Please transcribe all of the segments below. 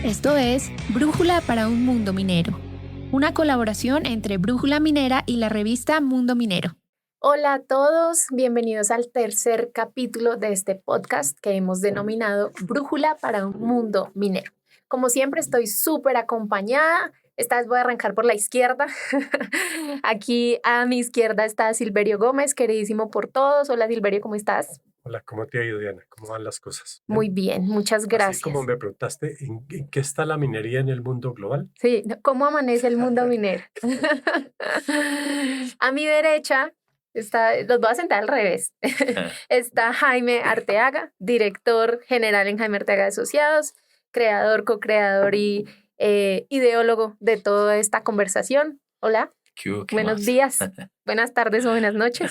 Esto es Brújula para un Mundo Minero, una colaboración entre Brújula Minera y la revista Mundo Minero. Hola a todos, bienvenidos al tercer capítulo de este podcast que hemos denominado Brújula para un Mundo Minero. Como siempre estoy súper acompañada, esta vez voy a arrancar por la izquierda. Aquí a mi izquierda está Silverio Gómez, queridísimo por todos. Hola Silverio, ¿cómo estás? Hola, ¿cómo te ha ido, Diana? ¿Cómo van las cosas? Muy bien, muchas gracias. Así como me preguntaste, ¿en qué está la minería en el mundo global? Sí, ¿cómo amanece el mundo minero? A mi derecha los voy a sentar al revés. Está Jaime Arteaga, director general en Jaime Arteaga Asociados, creador, co-creador y ideólogo de toda esta conversación. Hola, buenos días, buenas tardes o buenas noches.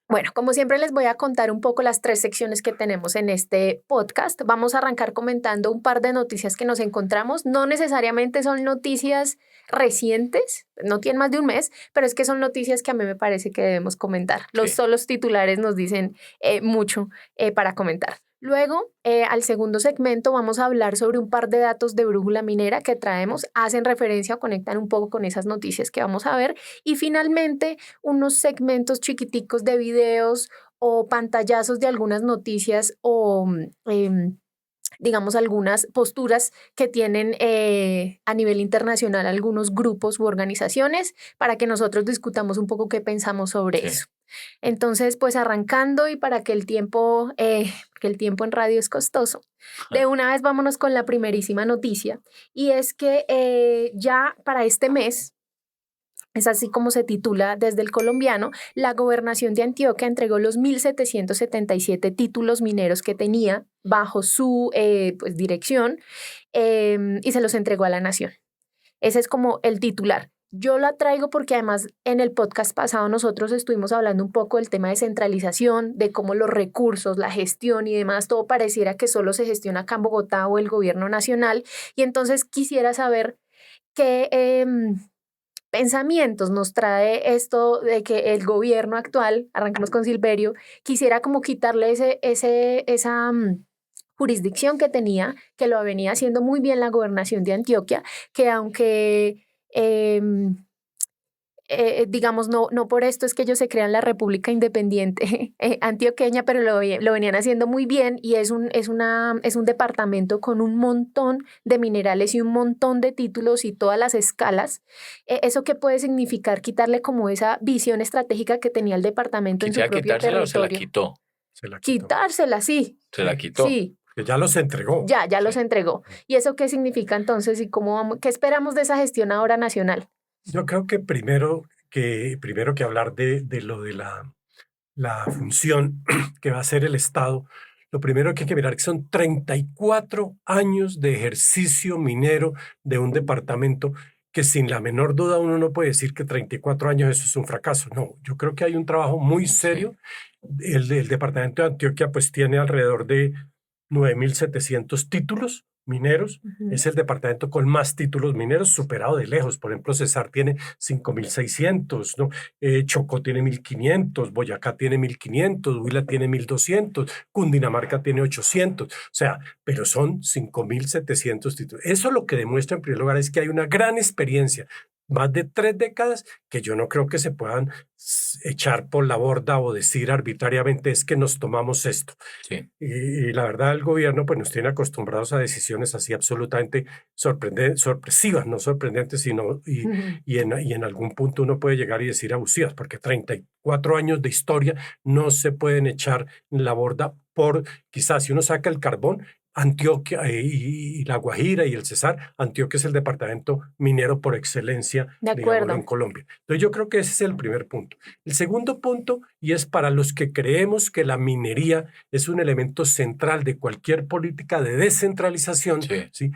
Bueno, como siempre les voy a contar un poco las 3 secciones que tenemos en este podcast. Vamos a arrancar comentando un par de noticias que nos encontramos. No necesariamente son noticias recientes, no tienen más de un mes, pero es que son noticias que a mí me parece que debemos comentar. Los solos titulares nos dicen mucho para comentar. Luego, al segundo segmento, vamos a hablar sobre un par de datos de Brújula Minera que traemos, hacen referencia o conectan un poco con esas noticias que vamos a ver. Y finalmente, unos segmentos chiquiticos de videos o pantallazos de algunas noticias o digamos, algunas posturas que tienen a nivel internacional algunos grupos u organizaciones para que nosotros discutamos un poco qué pensamos sobre eso. Entonces, pues arrancando y para que el tiempo, porque el tiempo en radio es costoso, de una vez vámonos con la primerísima noticia y es que ya para este mes, es así como se titula desde El Colombiano, la Gobernación de Antioquia entregó los 1.777 títulos mineros que tenía bajo su dirección y se los entregó a la nación. Ese es como el titular. Yo la traigo porque además en el podcast pasado nosotros estuvimos hablando un poco del tema de centralización, de cómo los recursos, la gestión y demás, todo pareciera que solo se gestiona acá en Bogotá o el gobierno nacional. Y entonces quisiera saber qué pensamientos nos trae esto de que el gobierno actual, arrancamos con Silverio, quisiera como quitarle esa jurisdicción que tenía, que lo venía haciendo muy bien la gobernación de Antioquia, que aunque digamos, no por esto es que ellos se crean la República Independiente antioqueña, pero lo venían haciendo muy bien y es un departamento con un montón de minerales y un montón de títulos y todas las escalas. ¿Eso qué puede significar? Quitarle como esa visión estratégica que tenía el departamento en su propio territorio. ¿O se la quitó? Quitársela, sí. ¿Se la quitó? Sí. Que ya los entregó. Ya los entregó. ¿Y eso qué significa entonces y qué esperamos de esa gestión ahora nacional? Yo creo que primero que hablar de lo de la función que va a hacer el Estado, lo primero que hay que mirar que son 34 años de ejercicio minero de un departamento que sin la menor duda uno no puede decir que 34 años eso es un fracaso. No, yo creo que hay un trabajo muy serio. El departamento de Antioquia pues tiene alrededor de 9.700 títulos mineros. Es el departamento con más títulos mineros, superado de lejos. Por ejemplo, Cesar tiene 5.600, ¿no? Chocó tiene 1.500, Boyacá tiene 1.500, Huila tiene 1.200, Cundinamarca tiene 800. O sea, pero son 5.700 títulos. Eso lo que demuestra en primer lugar es que hay una gran experiencia, más de 3 décadas, que yo no creo que se puedan echar por la borda o decir arbitrariamente es que nos tomamos esto. Sí. Y la verdad el gobierno pues nos tiene acostumbrados a decisiones así absolutamente sorpresivas, no sorprendentes, sino y en algún punto uno puede llegar y decir abusivas, porque 34 años de historia no se pueden echar en la borda por, quizás si uno saca el carbón, Antioquia y La Guajira y el Cesar, Antioquia es el departamento minero por excelencia, digamos, en Colombia. Entonces yo creo que ese es el primer punto. El segundo punto, y es para los que creemos que la minería es un elemento central de cualquier política de descentralización, ¿sí?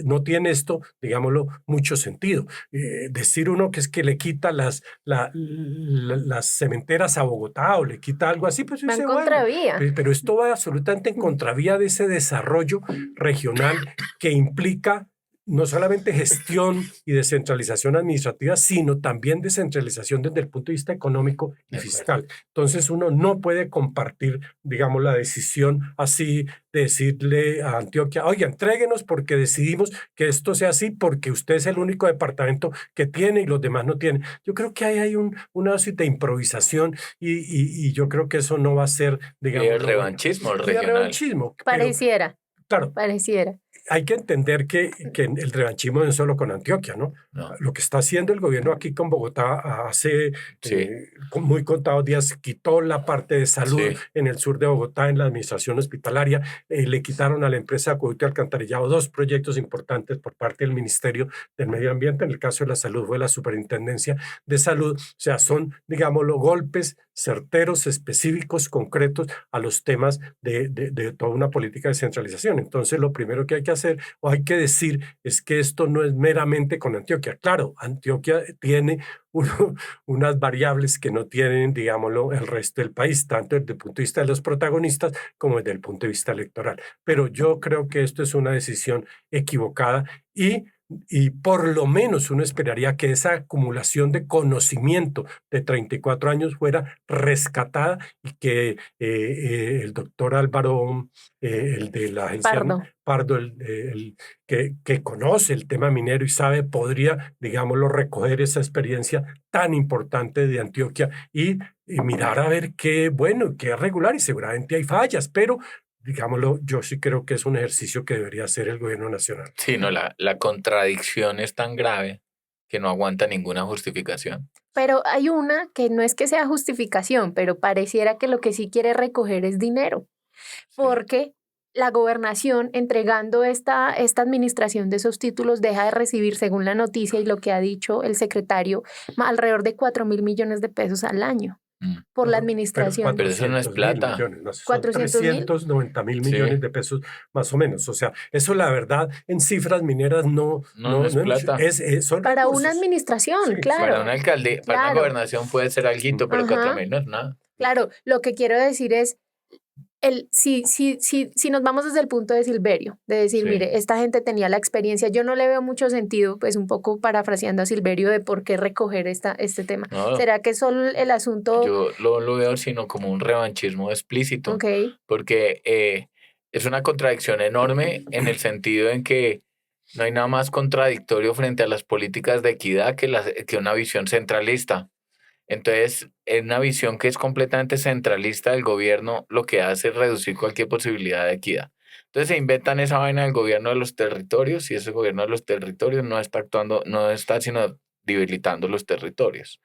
No tiene esto, digámoslo, mucho sentido. Decir uno que es que le quita las cementeras a Bogotá o le quita algo así, pues va en contravía. Bueno, pero esto va absolutamente en contravía de ese desarrollo regional que implica no solamente gestión y descentralización administrativa, sino también descentralización desde el punto de vista económico y fiscal. Entonces uno no puede compartir, digamos, la decisión así de decirle a Antioquia, oye, entréguenos porque decidimos que esto sea así porque usted es el único departamento que tiene y los demás no tienen. Yo creo que ahí hay una dosis de improvisación y yo creo que eso no va a ser, digamos... el revanchismo, el regional. Revanchismo. Pareciera. Claro. Pareciera. Hay que entender que el revanchismo no es solo con Antioquia, ¿no? No. Lo que está haciendo el gobierno aquí con Bogotá hace con muy contados días, quitó la parte de salud en el sur de Bogotá, en la administración hospitalaria, le quitaron a la empresa Acueducto y Alcantarillado 2 proyectos importantes por parte del Ministerio del Medio Ambiente. En el caso de la salud fue la Superintendencia de Salud. O sea, son, digámoslo, golpes certeros, específicos, concretos a los temas de toda una política de centralización. Entonces, lo primero que hay que hacer o hay que decir es que esto no es meramente con Antioquia. Claro, Antioquia tiene unas variables que no tienen, digámoslo, el resto del país, tanto desde el punto de vista de los protagonistas como desde el punto de vista electoral. Pero yo creo que esto es una decisión equivocada y por lo menos uno esperaría que esa acumulación de conocimiento de 34 años fuera rescatada y que el doctor Álvaro, el de la agencia Pardo, que conoce el tema minero y sabe, podría, digámoslo, recoger esa experiencia tan importante de Antioquia y mirar a ver qué bueno, qué regular, y seguramente hay fallas, pero digámoslo, yo sí creo que es un ejercicio que debería hacer el gobierno nacional. Sí, no, la contradicción es tan grave que no aguanta ninguna justificación. Pero hay una que no es que sea justificación, pero pareciera que lo que sí quiere recoger es dinero, porque la gobernación, entregando esta administración de esos títulos, deja de recibir, según la noticia y lo que ha dicho el secretario, alrededor de 4.000 millones de pesos al año. Por la administración. Pero eso no es plata. Millones, son 390 mil millones de pesos más o menos. O sea, eso la verdad en cifras mineras no es plata. Son para recursos. Una administración, claro. Para una alcaldía, para una gobernación puede ser alguito, pero 4.000 no es nada. Claro, lo que quiero decir es, si nos vamos desde el punto de Silverio, de decir, mire, esta gente tenía la experiencia, yo no le veo mucho sentido, pues un poco parafraseando a Silverio, de por qué recoger este tema. No, ¿será que solo el asunto...? Yo lo veo sino como un revanchismo explícito, porque es una contradicción enorme en el sentido en que no hay nada más contradictorio frente a las políticas de equidad que una visión centralista. Entonces, en una visión que es completamente centralista del gobierno, lo que hace es reducir cualquier posibilidad de equidad. Entonces se inventan esa vaina del gobierno de los territorios y ese gobierno de los territorios no está actuando, no está sino debilitando los territorios.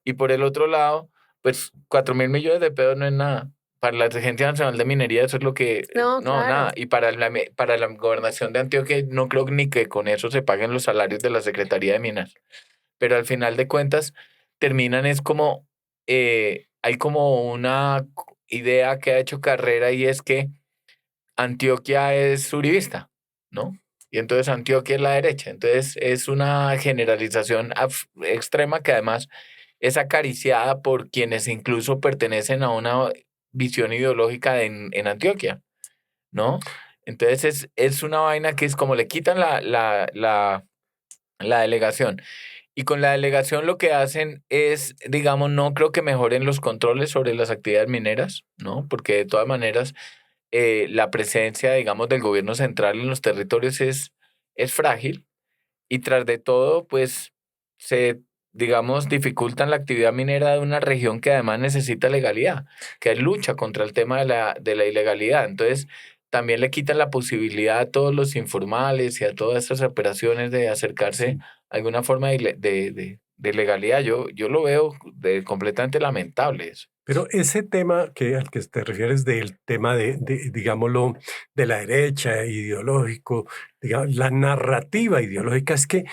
Y por el otro lado, pues 4.000 millones de pesos no es nada. Para la Agencia Nacional de Minería eso es lo que... No, claro. Nada. Y para la gobernación de Antioquia no creo ni que con eso se paguen los salarios de la Secretaría de Minas. Pero al final de cuentas terminan es como, hay como una idea que ha hecho carrera y es que Antioquia es uribista, ¿no? Y entonces Antioquia es la derecha. Entonces es una generalización extrema que además es acariciada por quienes incluso pertenecen a una visión ideológica en Antioquia, ¿no? Entonces es una vaina que es como le quitan la delegación. Y con la delegación lo que hacen es, digamos, no creo que mejoren los controles sobre las actividades mineras, ¿no? Porque de todas maneras la presencia, digamos, del gobierno central en los territorios es frágil y tras de todo, pues, digamos, dificultan la actividad minera de una región que además necesita legalidad, que lucha contra el tema de la ilegalidad. Entonces, también le quitan la posibilidad a todos los informales y a todas estas operaciones de acercarse a alguna forma de legalidad. Yo lo veo completamente lamentable eso. Pero ese tema al que te refieres del tema digámoslo, de la derecha, ideológico, digamos, la narrativa ideológica, es que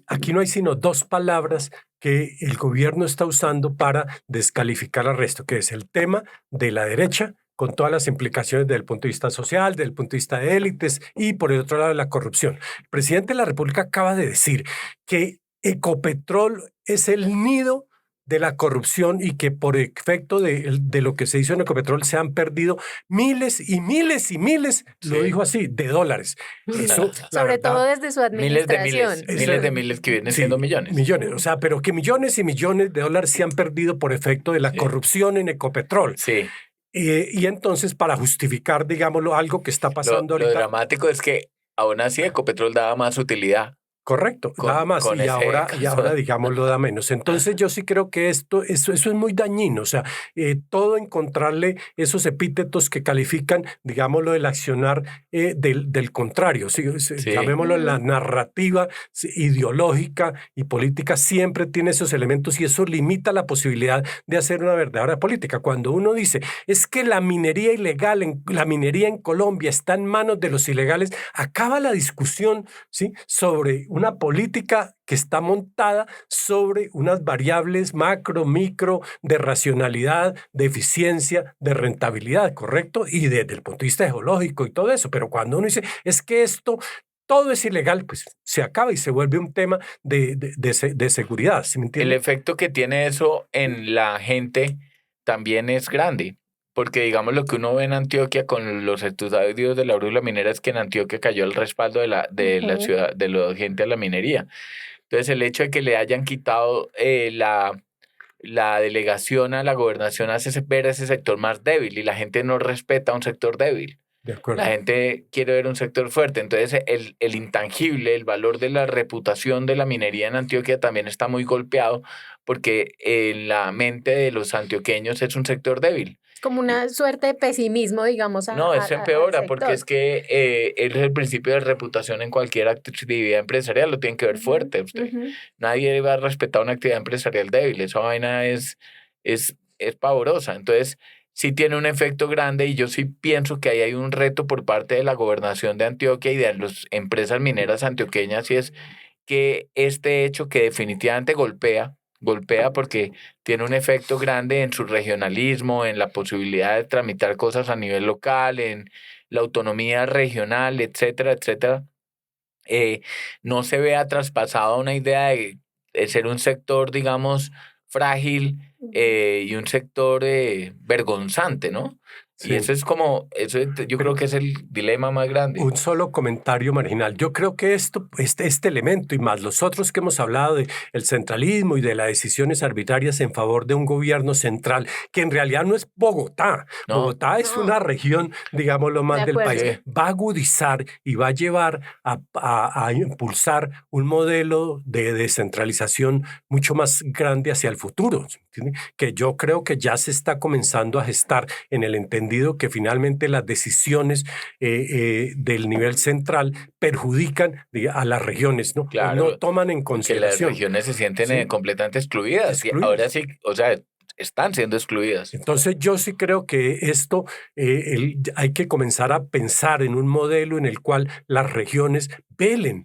aquí no hay sino dos palabras que el gobierno está usando para descalificar al resto, que es el tema de la derecha, con todas las implicaciones desde el punto de vista social, desde el punto de vista de élites y por el otro lado la corrupción. El presidente de la República acaba de decir que Ecopetrol es el nido de la corrupción y que por efecto de lo que se hizo en Ecopetrol se han perdido miles y miles y miles, lo dijo así, de dólares. Eso, sobre todo desde su administración. Miles de miles que vienen siendo millones. Millones, o sea, pero que millones y millones de dólares se han perdido por efecto de la corrupción en Ecopetrol. Sí. Y entonces, para justificar, digámoslo, algo que está pasando ahorita. Lo dramático es que aún así Ecopetrol daba más utilidad. Correcto, nada más, y ahora, digamos, lo da menos. Entonces yo sí creo que eso es muy dañino, o sea, todo encontrarle esos epítetos que califican, digámoslo, el accionar del contrario, ¿sí? Llamémoslo la narrativa ideológica y política, siempre tiene esos elementos y eso limita la posibilidad de hacer una verdadera política. Cuando uno dice, es que la minería ilegal, la minería en Colombia está en manos de los ilegales, acaba la discusión, ¿sí?, sobre una política que está montada sobre unas variables macro, micro, de racionalidad, de eficiencia, de rentabilidad, ¿correcto? Y desde el punto de vista geológico y todo eso. Pero cuando uno dice, es que esto todo es ilegal, pues se acaba y se vuelve un tema de seguridad, ¿sí me entiende? El efecto que tiene eso en la gente también es grande. Porque digamos lo que uno ve en Antioquia con los estudios de la brújula minera es que en Antioquia cayó el respaldo de la ciudad, de la gente a la minería. Entonces el hecho de que le hayan quitado la delegación a la gobernación hace ver a ese sector más débil y la gente no respeta a un sector débil. De acuerdo. La gente quiere ver un sector fuerte. Entonces el intangible, el valor de la reputación de la minería en Antioquia también está muy golpeado porque en la mente de los antioqueños es un sector débil. Como una suerte de pesimismo, digamos. No, eso empeora porque es que es el principio de reputación en cualquier actividad empresarial, lo tiene que ver fuerte usted. Nadie va a respetar una actividad empresarial débil, esa vaina es pavorosa. Entonces, sí tiene un efecto grande y yo sí pienso que ahí hay un reto por parte de la gobernación de Antioquia y de las empresas mineras antioqueñas y es que este hecho que definitivamente golpea porque tiene un efecto grande en su regionalismo, en la posibilidad de tramitar cosas a nivel local, en la autonomía regional, etcétera, etcétera. No se vea traspasado a una idea de ser un sector, digamos, frágil y un sector vergonzante, ¿no? Sí. Y eso es yo creo que es el dilema más grande. Un solo comentario marginal. Yo creo que este elemento y más los otros que hemos hablado del centralismo y de las decisiones arbitrarias en favor de un gobierno central, que en realidad no es Bogotá. No, Bogotá es una región, digámoslo más, del país. Va a agudizar y va a llevar a impulsar un modelo de descentralización mucho más grande hacia el futuro, ¿entiende? Que yo creo que ya se está comenzando a gestar en el entendido que finalmente las decisiones del nivel central perjudican a las regiones, ¿no? Claro, no toman en consideración. Que las regiones se sienten completamente excluidas. Y ahora sí, o sea, están siendo excluidas. Entonces yo sí creo que esto hay que comenzar a pensar en un modelo en el cual las regiones velen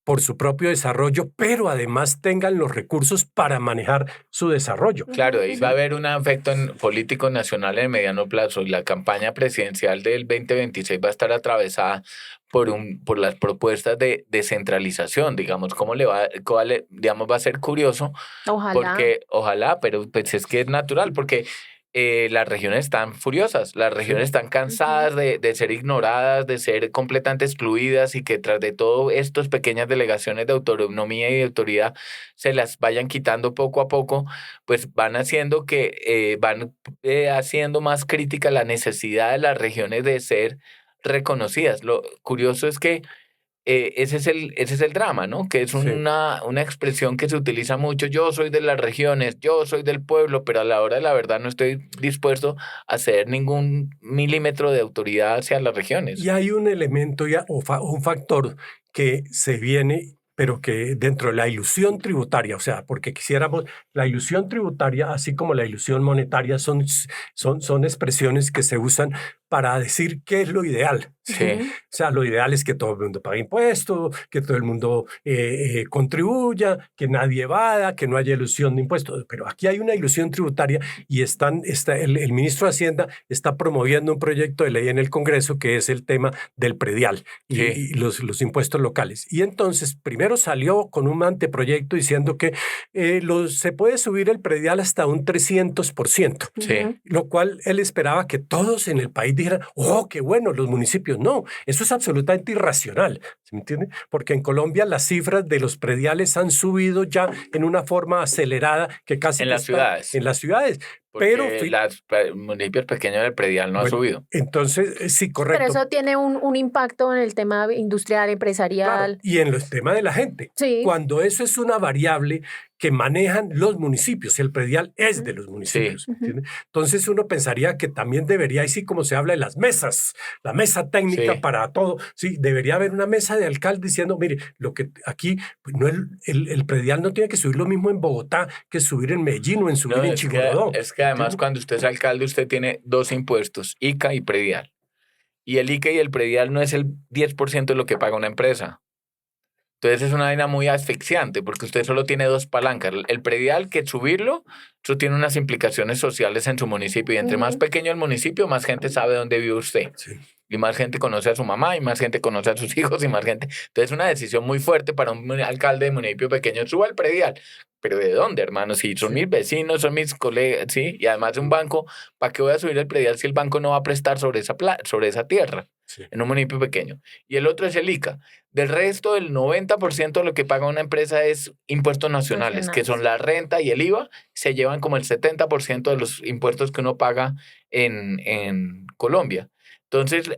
por su propio desarrollo, pero además tengan los recursos para manejar su desarrollo. Claro, ahí va a haber un efecto político nacional en el mediano plazo. La campaña presidencial del 2026 va a estar atravesada por las propuestas de descentralización, digamos, digamos, va a ser curioso. Ojalá. Porque, ojalá, pero pues es que es natural, porque las regiones están furiosas, las regiones están cansadas de ser ignoradas, de ser completamente excluidas y que tras de todo estas pequeñas delegaciones de autonomía y de autoridad se las vayan quitando poco a poco, pues van haciendo haciendo más crítica la necesidad de las regiones de ser reconocidas. Lo curioso es que ese es el drama, ¿no? Que es una expresión que se utiliza mucho. Yo soy de las regiones, yo soy del pueblo, pero a la hora de la verdad no estoy dispuesto a ceder ningún milímetro de autoridad hacia las regiones. Y hay un elemento un factor que se viene, pero que dentro de la ilusión tributaria, o sea, porque quisiéramos, la ilusión tributaria, así como la ilusión monetaria, son expresiones que se usan para decir qué es lo ideal. Sí. O sea, lo ideal es que todo el mundo pague impuestos, que todo el mundo contribuya, que nadie evada, que no haya ilusión de impuestos. Pero aquí hay una ilusión tributaria y el ministro de Hacienda está promoviendo un proyecto de ley en el Congreso que es el tema del predial y los impuestos locales. Y entonces primero salió con un anteproyecto diciendo que se puede subir el predial hasta un 300%, lo cual él esperaba que todos en el país dijeran, ¡oh, qué bueno! Los municipios. No, eso es absolutamente irracional, ¿se me entiende? Porque en Colombia las cifras de los prediales han subido ya en una forma acelerada que casi... En las ciudades. En las ciudades. Porque Pero los municipios pequeños del predial no ha subido. Entonces, sí, correcto. Pero eso tiene un impacto en el tema industrial, empresarial. Claro, y en el tema de la gente. Sí. Cuando eso es una variable que manejan los municipios, el predial es de los municipios. Sí. ¿Entiende? Entonces uno pensaría que también debería, así como se habla de las mesas, la mesa técnica para todo, sí, debería haber una mesa de alcalde diciendo, mire, lo que aquí, pues no el predial no tiene que subir lo mismo en Bogotá que subir en Medellín o en subir en Chigorodó. Es que además cuando usted es alcalde, usted tiene dos impuestos, ICA y predial. Y el ICA y el predial no es el 10% de lo que paga una empresa. Entonces es una vaina muy asfixiante porque usted solo tiene dos palancas. El predial, que subirlo, eso tiene unas implicaciones sociales en su municipio. Y entre más pequeño el municipio, más gente sabe dónde vive usted. Sí. Y más gente conoce a su mamá, y más gente conoce a sus hijos, y más gente. Entonces es una decisión muy fuerte para un alcalde de municipio pequeño. Suba el predial. ¿Pero de dónde, hermano? Si son mis vecinos, son mis colegas, ¿sí? Y además de un banco, ¿para qué voy a subir el predial si el banco no va a prestar sobre esa tierra? Sí. En un municipio pequeño. Y el otro es el ICA. Del resto, el 90% de lo que paga una empresa es impuestos nacionales, que son la renta y el IVA. Se llevan como el 70% de los impuestos que uno paga en Colombia. Entonces,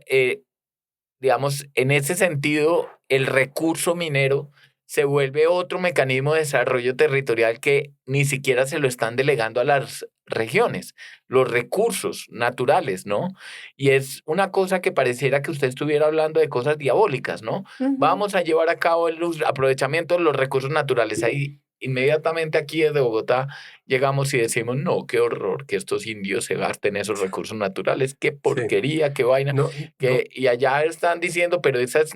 digamos, en ese sentido, el recurso minero se vuelve otro mecanismo de desarrollo territorial que ni siquiera se lo están delegando a las regiones, los recursos naturales, ¿no? Y es una cosa que pareciera que usted estuviera hablando de cosas diabólicas, ¿no? Vamos a llevar a cabo el aprovechamiento de los recursos naturales. Ahí inmediatamente aquí desde Bogotá llegamos y decimos, no, qué horror que estos indios se gasten esos recursos naturales, qué porquería, qué vaina. Y allá están diciendo, pero esos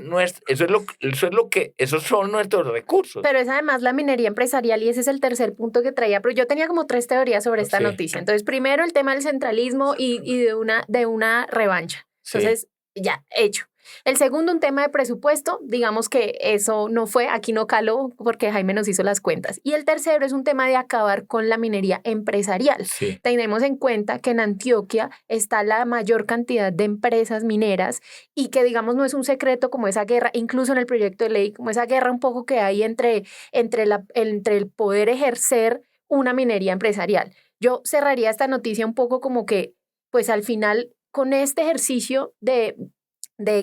son nuestros recursos. Pero es además la minería empresarial y ese es el tercer punto que traía. Pero yo tenía como 3 teorías sobre esta noticia. Entonces, primero el tema del centralismo y de una revancha. Entonces, ya, hecho. El segundo, un tema de presupuesto, digamos que eso no fue, aquí no caló porque Jaime nos hizo las cuentas. Y el tercero es un tema de acabar con la minería empresarial. Sí. Tenemos en cuenta que en Antioquia está la mayor cantidad de empresas mineras y que digamos no es un secreto como esa guerra, incluso en el proyecto de ley, como esa guerra un poco que hay entre el poder ejercer una minería empresarial. Yo cerraría esta noticia un poco como que, pues al final, con este ejercicio de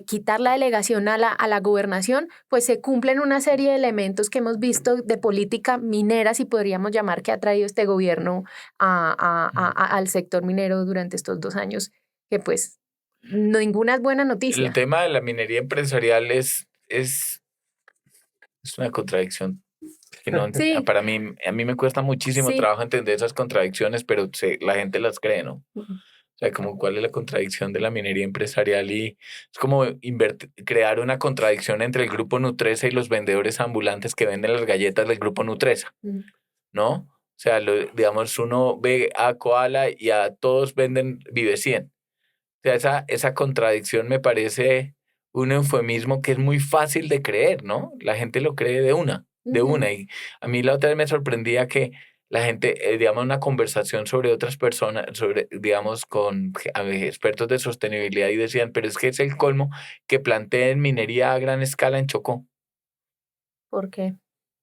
quitar la delegación a la gobernación, pues se cumplen una serie de elementos que hemos visto de política minera, si podríamos llamar, que ha traído este gobierno al sector minero durante estos 2 años, que pues ninguna es buena noticia. El tema de la minería empresarial es una contradicción. Sí. A mí me cuesta muchísimo trabajo entender esas contradicciones, pero la gente las cree, ¿no? O sea, como cuál es la contradicción de la minería empresarial y es como crear una contradicción entre el grupo Nutresa y los vendedores ambulantes que venden las galletas del grupo Nutresa, ¿no? O sea, digamos, uno ve a Koala y a todos venden Vive 100. O sea, esa contradicción me parece un eufemismo que es muy fácil de creer, ¿no? La gente lo cree de una. Y a mí la otra vez me sorprendía que la gente, digamos, una conversación sobre otras personas, digamos, con expertos de sostenibilidad y decían, pero es que es el colmo que planteen minería a gran escala en Chocó. ¿Por qué?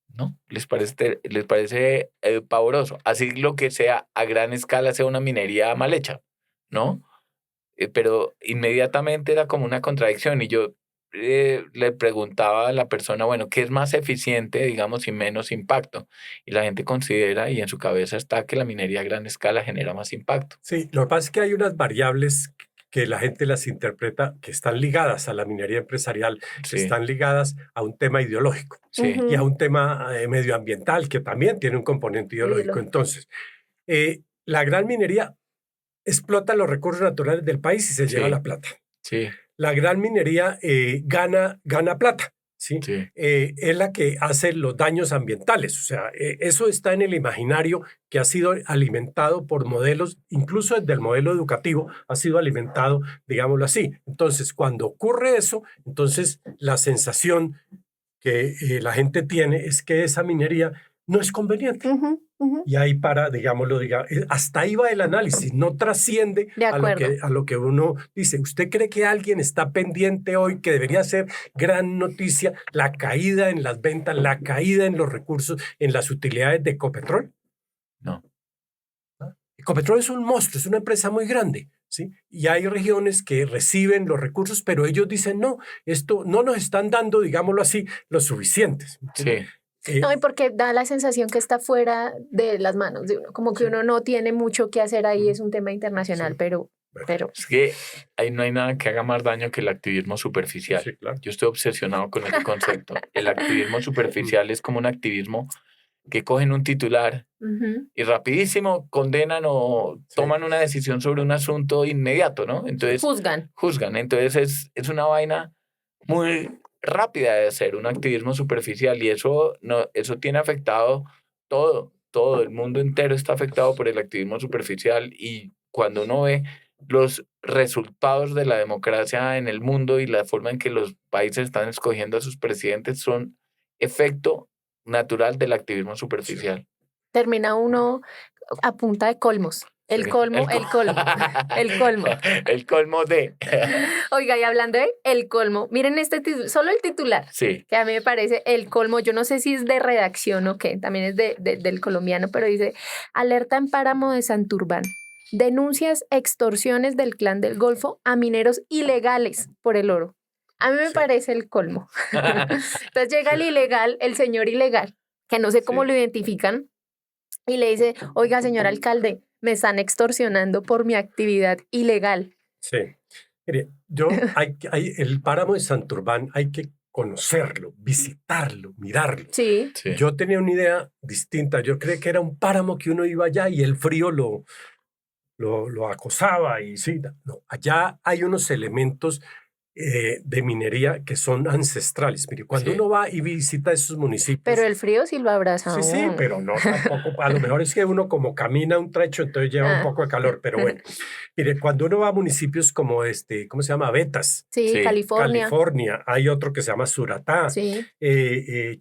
¿No? Les parece pavoroso. Así lo que sea a gran escala sea una minería mal hecha, ¿no? Pero inmediatamente era como una contradicción y yo le preguntaba a la persona, bueno, ¿qué es más eficiente, digamos, y menos impacto? Y la gente considera, y en su cabeza está, que la minería a gran escala genera más impacto. Sí, lo que pasa es que hay unas variables que la gente las interpreta que están ligadas a la minería empresarial, que están ligadas a un tema ideológico y a un tema medioambiental que también tiene un componente ideológico. Entonces, la gran minería explota los recursos naturales del país y se lleva la plata. Sí. La gran minería gana plata. ¿Sí? Sí. Es la que hace los daños ambientales. O sea, eso está en el imaginario que ha sido alimentado por modelos, incluso desde el modelo educativo ha sido alimentado, digámoslo así. Entonces, cuando ocurre eso, entonces la sensación que la gente tiene es que esa minería no es conveniente. Y ahí para, digámoslo, hasta ahí va el análisis, no trasciende a lo que uno dice. ¿Usted cree que alguien está pendiente hoy que debería ser gran noticia la caída en las ventas, la caída en los recursos, en las utilidades de Ecopetrol? No. Ecopetrol es un monstruo, es una empresa muy grande, ¿sí? Y hay regiones que reciben los recursos, pero ellos dicen, no, esto no nos están dando, digámoslo así, los suficientes. Sí. No, y porque da la sensación que está fuera de las manos de uno, como que uno no tiene mucho que hacer ahí, es un tema internacional, pero... Es que ahí no hay nada que haga más daño que el activismo superficial. Sí, claro. Yo estoy obsesionado con ese concepto. El activismo superficial es como un activismo que cogen un titular y rapidísimo condenan o toman una decisión sobre un asunto inmediato, ¿no? Entonces juzgan. Entonces es una vaina muy rápida de hacer, un activismo superficial, y eso tiene afectado todo el mundo entero está afectado por el activismo superficial. Y cuando uno ve los resultados de la democracia en el mundo y la forma en que los países están escogiendo a sus presidentes, son efecto natural del activismo superficial. Termina uno a punta de colmos. El colmo. El colmo de... Oiga, y hablando de el colmo, miren solo el titular, sí, que a mí me parece el colmo. Yo no sé si es de redacción o qué, también es del colombiano, pero dice: alerta en páramo de Santurbán. Denuncias extorsiones del Clan del Golfo a mineros ilegales por el oro. A mí me parece el colmo. Entonces llega el ilegal, el señor ilegal, que no sé cómo lo identifican, y le dice: oiga, señor alcalde, me están extorsionando por mi actividad ilegal. Sí. Mire, el páramo de Santurbán hay que conocerlo, visitarlo, mirarlo. Sí. Yo tenía una idea distinta. Yo creía que era un páramo que uno iba allá y el frío lo acosaba. Y sí, no, allá hay unos elementos de minería que son ancestrales. Mire, cuando uno va y visita esos municipios... Pero el frío sí lo abraza. Sí, pero no tampoco. A lo mejor es que uno como camina un trecho, entonces lleva un poco de calor, pero bueno. Mire, cuando uno va a municipios como ¿cómo se llama? Betas. Sí, California. Hay otro que se llama Suratá. Sí.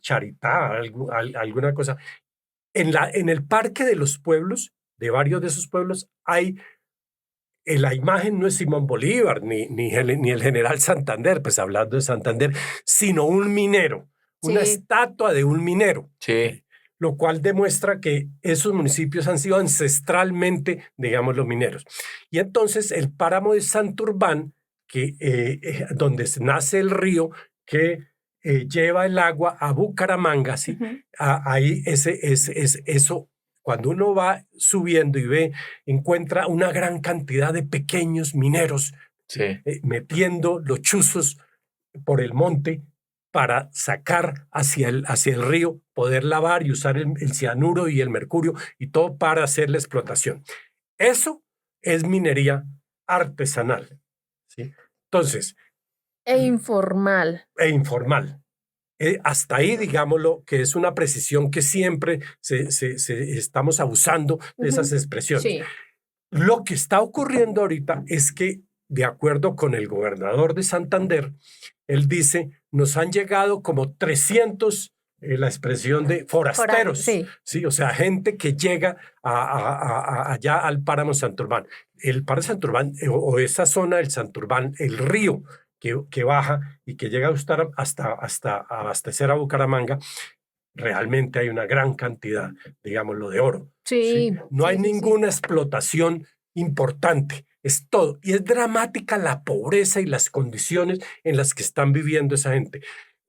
Charitá, alguna cosa. En el Parque de los Pueblos, de varios de esos pueblos, hay... La imagen no es Simón Bolívar ni el general Santander, pues hablando de Santander, sino un minero, una estatua de un minero. Sí. Lo cual demuestra que esos municipios han sido ancestralmente, digamos, los mineros. Y entonces el páramo de Santurbán, donde nace el río que lleva el agua a Bucaramanga, ¿sí? Ahí eso. Cuando uno va subiendo y encuentra una gran cantidad de pequeños mineros metiendo los chuzos por el monte para sacar hacia el río, poder lavar y usar el cianuro y el mercurio y todo para hacer la explotación. Eso es minería artesanal, ¿sí? Entonces... informal. Hasta ahí, digámoslo, que es una precisión que siempre estamos abusando de esas expresiones. Sí. Lo que está ocurriendo ahorita es que, de acuerdo con el gobernador de Santander, él dice, nos han llegado como 300, la expresión de forasteros. Sí, o sea, gente que llega allá al páramo Santurbán. El páramo Santurbán, o esa zona del Santurbán, el río, que baja y que llega a estar hasta abastecer a Bucaramanga, realmente hay una gran cantidad, digámoslo, de oro. Sí. No hay ninguna explotación importante, es todo. Y es dramática la pobreza y las condiciones en las que están viviendo esa gente.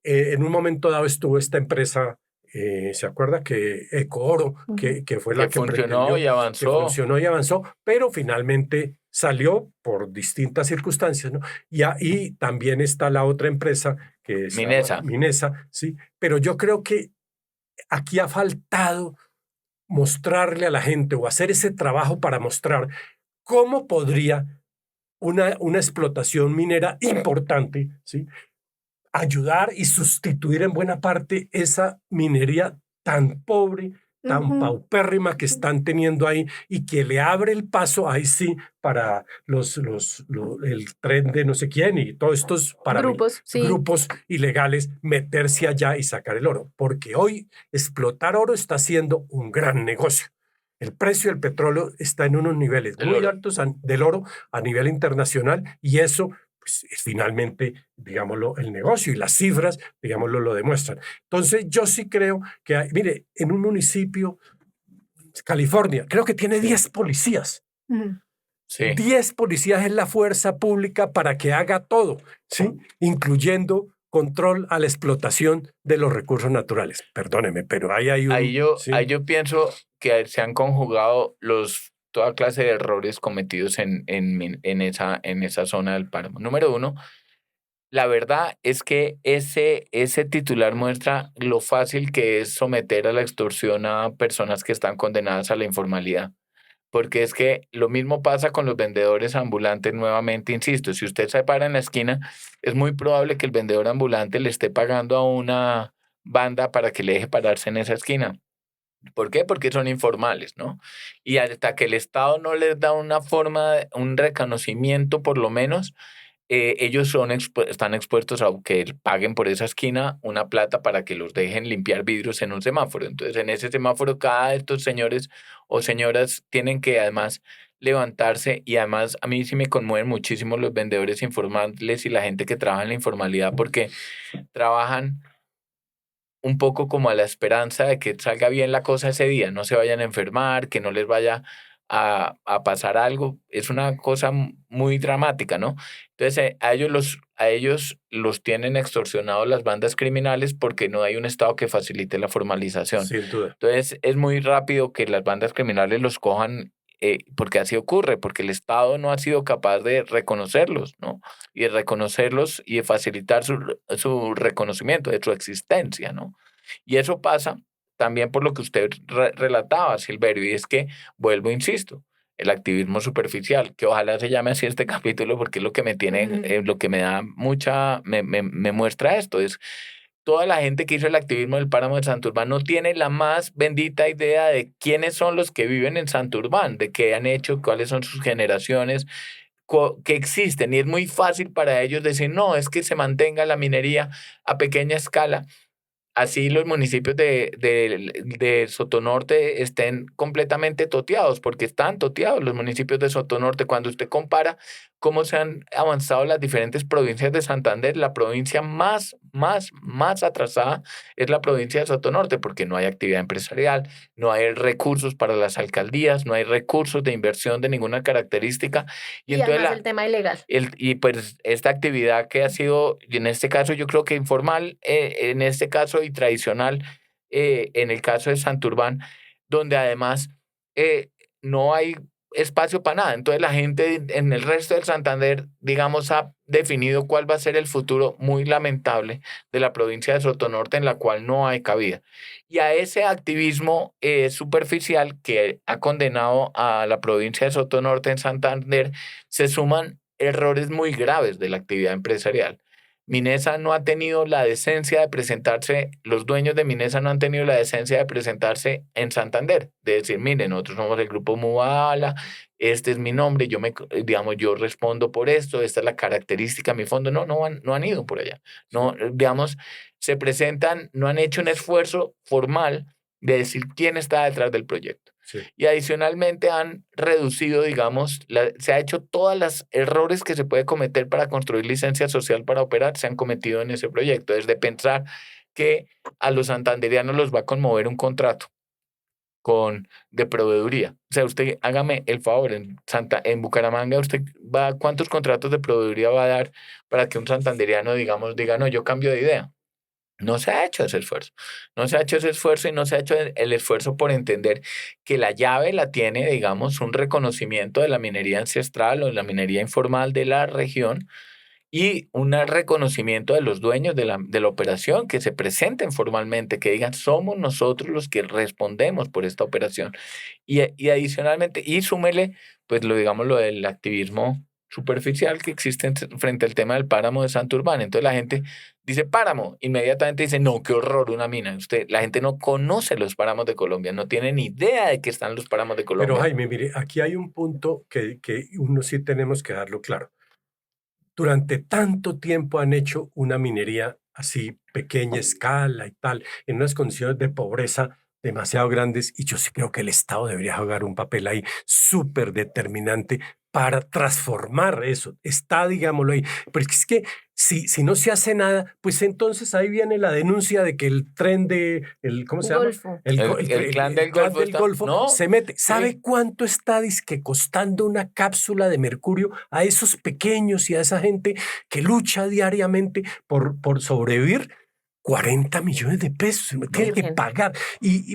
En un momento dado estuvo esta empresa, ¿se acuerda? Que Ecooro, que fue la que funcionó y avanzó. Que funcionó y avanzó, pero finalmente salió por distintas circunstancias, ¿no? Y ahí también está la otra empresa que es Minesa, sí. Pero yo creo que aquí ha faltado mostrarle a la gente o hacer ese trabajo para mostrar ¿cómo podría una explotación minera importante, ¿sí?, ayudar y sustituir en buena parte esa minería tan pobre, tan paupérrima que están teniendo ahí y que le abre el paso ahí sí para el tren de no sé quién y todos estos grupos ilegales meterse allá y sacar el oro? Porque hoy explotar oro está siendo un gran negocio. El precio del petróleo está en unos niveles muy altos del oro a nivel internacional y eso pues, es finalmente, digámoslo, el negocio y las cifras, digámoslo, lo demuestran. Entonces, yo sí creo que, mire, en un municipio, California, creo que tiene 10 policías. Sí. 10 policías es la fuerza pública para que haga todo, ¿sí?, incluyendo control a la explotación de los recursos naturales. Perdóneme, pero ahí hay un... Ahí yo pienso que se han conjugado toda clase de errores cometidos en esa zona del páramo. Número uno, la verdad es que ese titular muestra lo fácil que es someter a la extorsión a personas que están condenadas a la informalidad. Porque es que lo mismo pasa con los vendedores ambulantes nuevamente, insisto, si usted se para en la esquina, es muy probable que el vendedor ambulante le esté pagando a una banda para que le deje pararse en esa esquina. ¿Por qué? Porque son informales, ¿no? Y hasta que el Estado no les da una forma, un reconocimiento por lo menos, ellos están expuestos a que paguen por esa esquina una plata para que los dejen limpiar vidrios en un semáforo. Entonces, en ese semáforo, cada de estos señores o señoras tienen que además levantarse y además a mí sí me conmueven muchísimo los vendedores informales y la gente que trabaja en la informalidad porque trabajan un poco como a la esperanza de que salga bien la cosa ese día, no se vayan a enfermar, que no les vaya a pasar algo. Es una cosa muy dramática, ¿no? Entonces, a ellos los tienen extorsionados las bandas criminales porque no hay un Estado que facilite la formalización. Sin duda. Entonces, es muy rápido que las bandas criminales los cojan porque así ocurre, porque el Estado no ha sido capaz de reconocerlos, ¿no? Y de reconocerlos y de facilitar su reconocimiento de su existencia, ¿no? Y eso pasa también por lo que usted relataba, Silverio, y es que, vuelvo, insisto, el activismo superficial, que ojalá se llame así este capítulo porque es lo que me tiene, lo que me da me muestra esto, es toda la gente que hizo el activismo del páramo de Santurbán no tiene la más bendita idea de quiénes son los que viven en Santurbán, de qué han hecho, cuáles son sus generaciones, que existen. Y es muy fácil para ellos decir, no, es que se mantenga la minería a pequeña escala. Así los municipios de Sotonorte estén completamente toteados, porque están toteados los municipios de Sotonorte. Cuando usted compara cómo se han avanzado las diferentes provincias de Santander, la provincia más atrasada es la provincia de Sotonorte, porque no hay actividad empresarial, no hay recursos para las alcaldías, no hay recursos de inversión de ninguna característica. Y entonces además el tema ilegal. Y pues esta actividad que ha sido, en este caso yo creo que informal, en este caso y tradicional, en el caso de Santurbán, donde además no hay espacio para nada. Entonces la gente en el resto del Santander, digamos, ha definido cuál va a ser el futuro muy lamentable de la provincia de Sotonorte, en la cual no hay cabida. Y a ese activismo superficial que ha condenado a la provincia de Sotonorte en Santander, se suman errores muy graves de la actividad empresarial. Minesa no ha tenido la decencia de presentarse, los dueños de Minesa no han tenido la decencia de presentarse en Santander, de decir, miren, nosotros somos el grupo Mubala, este es mi nombre, yo respondo por esto, esta es la característica, mi fondo. No han ido por allá. No, digamos, se presentan, no han hecho un esfuerzo formal de decir quién está detrás del proyecto. Sí. Y adicionalmente han reducido, digamos, se ha hecho todos los errores que se puede cometer para construir licencia social para operar, se han cometido en ese proyecto, desde pensar que a los santanderianos los va a conmover un contrato de proveeduría. O sea, usted hágame el favor, en Bucaramanga, ¿cuántos contratos de proveeduría va a dar para que un santanderiano, digamos, diga, no, yo cambio de idea? No se ha hecho ese esfuerzo. No se ha hecho ese esfuerzo y no se ha hecho el esfuerzo por entender que la llave la tiene, digamos, un reconocimiento de la minería ancestral o de la minería informal de la región, y un reconocimiento de los dueños de la operación, que se presenten formalmente, que digan, somos nosotros los que respondemos por esta operación. Y adicionalmente, y súmele, pues lo del activismo superficial que existe frente al tema del páramo de Santurbán. Entonces la gente dice páramo, inmediatamente dice, no, qué horror, una mina. La gente no conoce los páramos de Colombia, no tiene ni idea de que están los páramos de Colombia. Pero Jaime, mire, aquí hay un punto que uno sí tenemos que darlo claro. Durante tanto tiempo han hecho una minería así, pequeña escala y tal, en unas condiciones de pobreza demasiado grandes, y yo sí creo que el Estado debería jugar un papel ahí súper determinante para transformar eso. Está, digámoslo ahí. Pero es que si no se hace nada, pues entonces ahí viene la denuncia de que el tren ¿cómo se Golfo. llama? El clan del Golfo, ¿no? Se mete. ¿Sabe Sí. cuánto está dizque costando una cápsula de mercurio a esos pequeños y a esa gente que lucha diariamente por sobrevivir? 40 millones de pesos, tiene que pagar.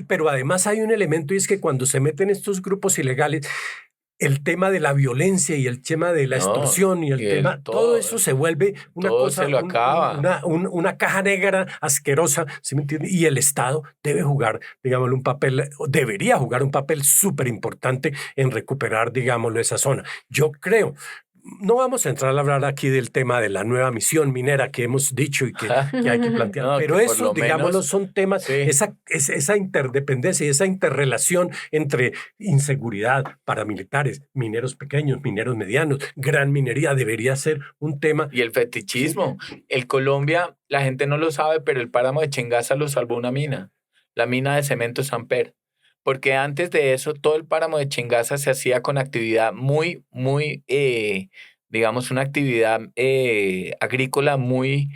Pero además hay un elemento, y es que cuando se meten estos grupos ilegales, el tema de la violencia y el tema de la extorsión y el tema, todo eso se vuelve una cosa, se lo acaba. Una caja negra asquerosa, ¿sí me entiende? Y el Estado debe jugar, digámoslo, debería jugar un papel súper importante en recuperar, digámoslo, esa zona. Yo creo. No vamos a entrar a hablar aquí del tema de la nueva misión minera que hemos dicho y que hay que plantear, no, pero eso, digámoslo, son temas, sí. esa interdependencia y esa interrelación entre inseguridad, paramilitares, mineros pequeños, mineros medianos, gran minería, debería ser un tema. Y el fetichismo. Sí. El Colombia, la gente no lo sabe, pero el páramo de Chingaza lo salvó una mina, la mina de cemento Samper. Porque antes de eso, todo el páramo de Chingaza se hacía con actividad muy, digamos, una actividad agrícola muy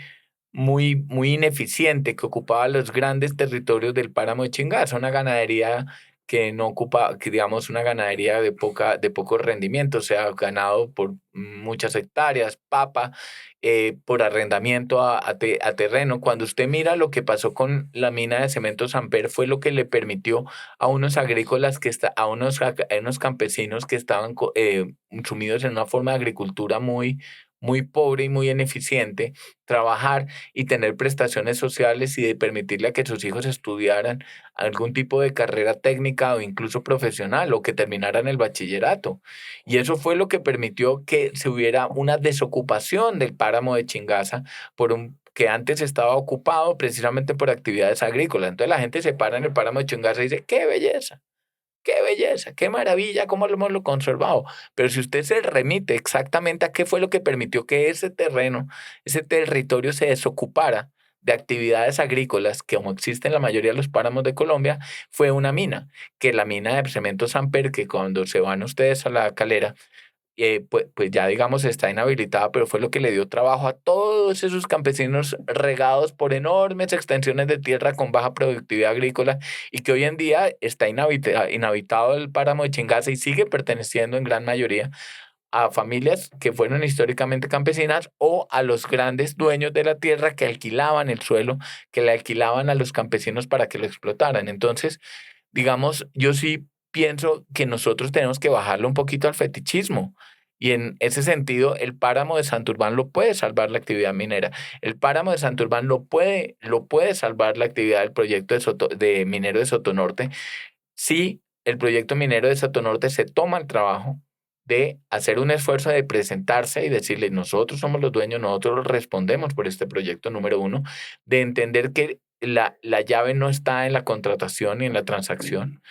ineficiente que ocupaba los grandes territorios del páramo de Chingaza, una ganadería que no ocupa, que digamos, una ganadería de poco rendimiento, o sea, ganado por muchas hectáreas, papa, por arrendamiento a terreno. Cuando usted mira lo que pasó con la mina de cemento Samper, fue lo que le permitió a unos agrícolas, a unos campesinos que estaban sumidos en una forma de agricultura muy pobre y muy ineficiente, trabajar y tener prestaciones sociales y de permitirle a que sus hijos estudiaran algún tipo de carrera técnica o incluso profesional o que terminaran el bachillerato. Y eso fue lo que permitió que se hubiera una desocupación del páramo de Chingaza que antes estaba ocupado precisamente por actividades agrícolas. Entonces la gente se para en el páramo de Chingaza y dice, ¡qué belleza! ¡Qué belleza! ¡Qué maravilla! ¿Cómo lo hemos conservado? Pero si usted se remite exactamente a qué fue lo que permitió que ese terreno, ese territorio se desocupara de actividades agrícolas, que como existe en la mayoría de los páramos de Colombia, fue una mina, que la mina de cemento Samper, que cuando se van ustedes a la Calera, pues ya digamos está inhabilitada, pero fue lo que le dio trabajo a todos esos campesinos regados por enormes extensiones de tierra con baja productividad agrícola y que hoy en día está inhabitado el páramo de Chingaza y sigue perteneciendo en gran mayoría a familias que fueron históricamente campesinas o a los grandes dueños de la tierra que alquilaban el suelo, que le alquilaban a los campesinos para que lo explotaran. Entonces, digamos, yo sí pienso que nosotros tenemos que bajarle un poquito al fetichismo. Y en ese sentido, el páramo de Santurbán lo puede salvar la actividad minera. El páramo de Santurbán lo puede salvar la actividad del proyecto de minero de Sotonorte si el proyecto minero de Sotonorte se toma el trabajo de hacer un esfuerzo de presentarse y decirle, nosotros somos los dueños, nosotros respondemos por este proyecto número 1, de entender que la llave no está en la contratación ni en la transacción,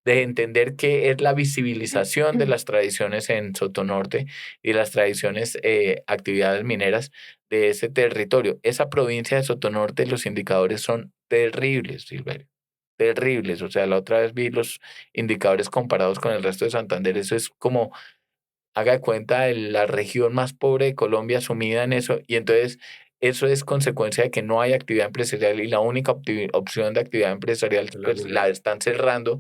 de entender que es la visibilización de las tradiciones en Sotonorte y las tradiciones, actividades mineras de ese territorio. Esa provincia de Sotonorte, los indicadores son terribles, Silverio, terribles. O sea, la otra vez vi los indicadores comparados con el resto de Santander. Eso es como, haga de cuenta, la región más pobre de Colombia sumida en eso. Y entonces eso es consecuencia de que no hay actividad empresarial y la única opción de actividad empresarial pues la están cerrando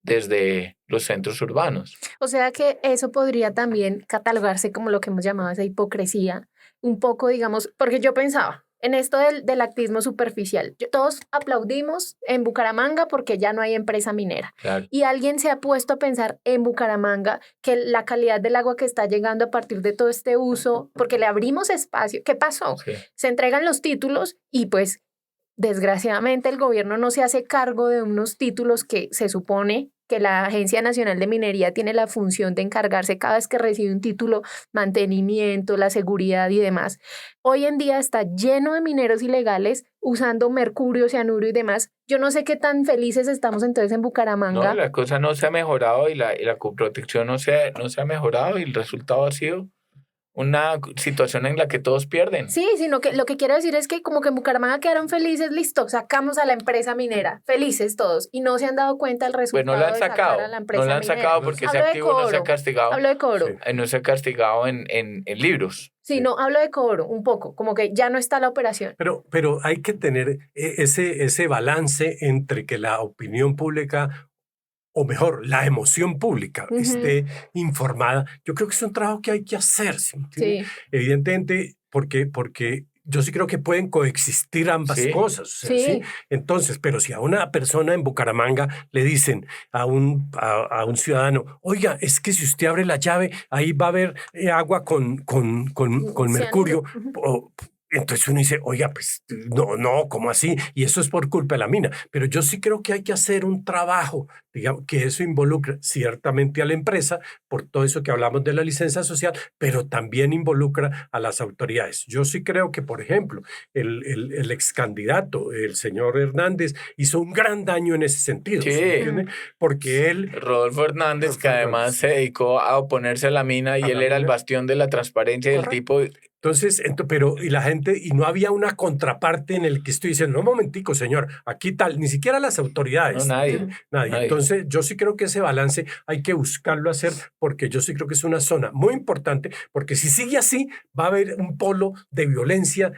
desde los centros urbanos. O sea que eso podría también catalogarse como lo que hemos llamado esa hipocresía, un poco, digamos, porque yo pensaba, en esto del activismo superficial. Todos aplaudimos en Bucaramanga porque ya no hay empresa minera. Claro. Y alguien se ha puesto a pensar en Bucaramanga que la calidad del agua que está llegando a partir de todo este uso, porque le abrimos espacio. ¿Qué pasó? Sí. Se entregan los títulos y pues desgraciadamente el gobierno no se hace cargo de unos títulos que se supone que la Agencia Nacional de Minería tiene la función de encargarse cada vez que recibe un título, mantenimiento, la seguridad y demás. Hoy en día está lleno de mineros ilegales usando mercurio, cianuro y demás. Yo no sé qué tan felices estamos entonces en Bucaramanga. No, la cosa no se ha mejorado y la protección no se ha mejorado y el resultado ha sido una situación en la que todos pierden. Sí, sino que lo que quiero decir es que como que en Bucaramanga quedaron felices, listo, sacamos a la empresa minera, felices todos, y no se han dado cuenta del resultado. Pues no la han de sacado, sacar a la empresa no la han minera. sacado porque ese Hablo de activo no se ha cobro, castigado. Hablo de cobro. Sí. No se ha castigado en libros. Sí, no, hablo de cobro un poco, como que ya no está la operación. Pero hay que tener ese balance entre que la opinión pública, o mejor, la emoción pública, esté informada. Yo creo que es un trabajo que hay que hacer, ¿sí? Sí. Evidentemente, porque yo sí creo que pueden coexistir ambas cosas. O sea, Sí. Entonces, pero si a una persona en Bucaramanga le dicen a un ciudadano, oiga, es que si usted abre la llave, ahí va a haber agua con mercurio, entonces uno dice, oiga, pues no, ¿cómo así? Y eso es por culpa de la mina. Pero yo sí creo que hay que hacer un trabajo, digamos, que eso involucra ciertamente a la empresa, por todo eso que hablamos de la licencia social, pero también involucra a las autoridades. Yo sí creo que, por ejemplo, el ex candidato, el señor Hernández, hizo un gran daño en ese sentido. Sí. ¿Sí? Porque él... Rodolfo Hernández, que además se dedicó a oponerse a la mina y él era el bastión de la transparencia del tipo... Entonces, y la gente, y no había una contraparte en el que estoy diciendo, no, momentico, señor, aquí tal, ni siquiera las autoridades. No, nadie. Entonces, yo sí creo que ese balance hay que buscarlo hacer, porque yo sí creo que es una zona muy importante, porque si sigue así, va a haber un polo de violencia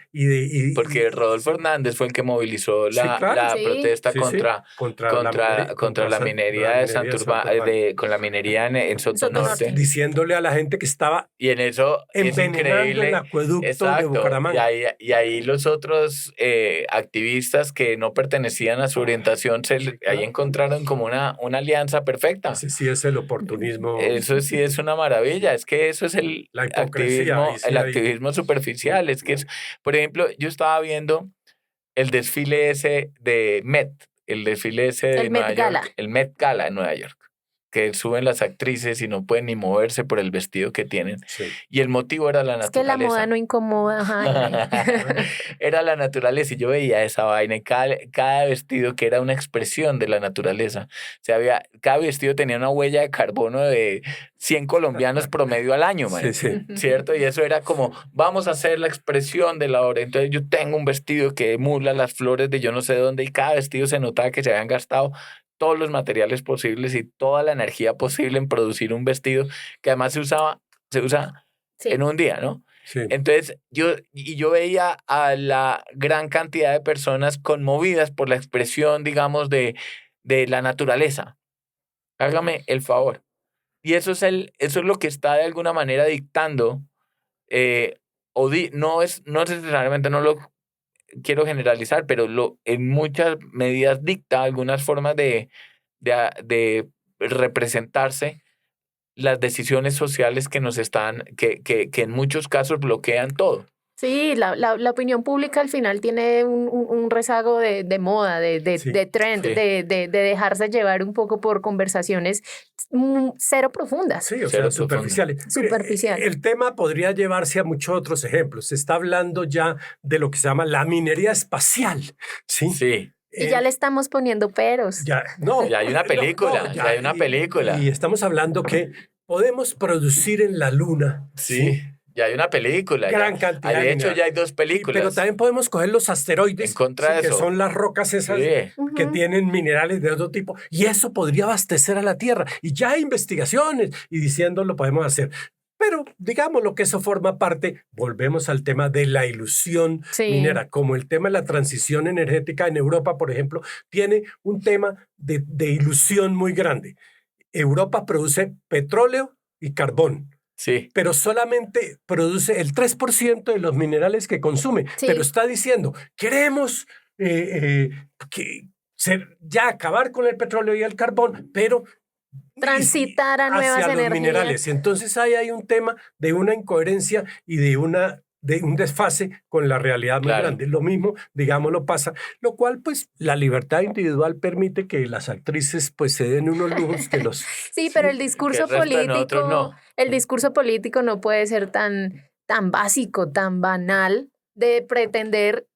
porque Rodolfo Hernández fue el que movilizó la protesta contra la minería de Santurbán, con la minería en Sotonorte. Diciéndole a la gente que estaba y en eso es increíble el acueducto de Bucaramanga. Y ahí los otros activistas que no pertenecían a su orientación ahí encontraron como una alianza perfecta. Ese sí es el oportunismo. Eso sí es una maravilla. Es que eso es el activismo superficial. Es que por ejemplo, yo estaba viendo el desfile ese de Met, el desfile ese de Nueva York, el Met Gala en Nueva York, que suben las actrices y no pueden ni moverse por el vestido que tienen. Sí. Y el motivo era la naturaleza. Es que la moda no incomoda. Era la naturaleza y yo veía esa vaina y cada vestido que era una expresión de la naturaleza. O sea, cada vestido tenía una huella de carbono de 100 colombianos promedio al año, man. Sí. ¿Cierto? Y eso era como, vamos a hacer la expresión de la obra. Entonces yo tengo un vestido que emula las flores de yo no sé dónde y cada vestido se notaba que se habían gastado todos los materiales posibles y toda la energía posible en producir un vestido que además se usa en un día, ¿no? Sí. Entonces yo veía a la gran cantidad de personas conmovidas por la expresión, digamos, de la naturaleza. Hágame el favor. Y eso es lo que está de alguna manera dictando, no necesariamente, no lo quiero generalizar, pero en muchas medidas dicta algunas formas de representarse las decisiones sociales que nos están, que en muchos casos bloquean todo. Sí, la opinión pública al final tiene un rezago de moda, de trend, sí. de dejarse llevar un poco por conversaciones cero profundas. Sí, o sea, superficiales. Superficial. El tema podría llevarse a muchos otros ejemplos. Se está hablando ya de lo que se llama la minería espacial. Sí. Sí. Y ya le estamos poniendo peros. Ya hay una película. Ya hay una película. Y estamos hablando que podemos producir en la luna. Sí. Ya hay una película. Gran cantidad. De hecho, ya hay 2 películas. Pero también podemos coger los asteroides, en contra de eso. Que son las rocas esas que tienen minerales de otro tipo. Y eso podría abastecer a la Tierra. Y ya hay investigaciones y diciendo lo podemos hacer. Pero digamos lo que eso forma parte, volvemos al tema de la ilusión minera, como el tema de la transición energética en Europa, por ejemplo, tiene un tema de ilusión muy grande. Europa produce petróleo y carbón. Sí. pero solamente produce el 3% de los minerales que consume. Sí. Pero está diciendo, queremos ya acabar con el petróleo y el carbón, pero transitar a nuevas hacia los energías. minerales. Entonces ahí hay un tema de una incoherencia y de un desfase con la realidad muy grande. Lo mismo, digámoslo, pasa, lo cual pues la libertad individual permite que las actrices pues se den unos lujos que los... Sí, pero el discurso político, el discurso político no puede ser tan básico, tan banal de pretender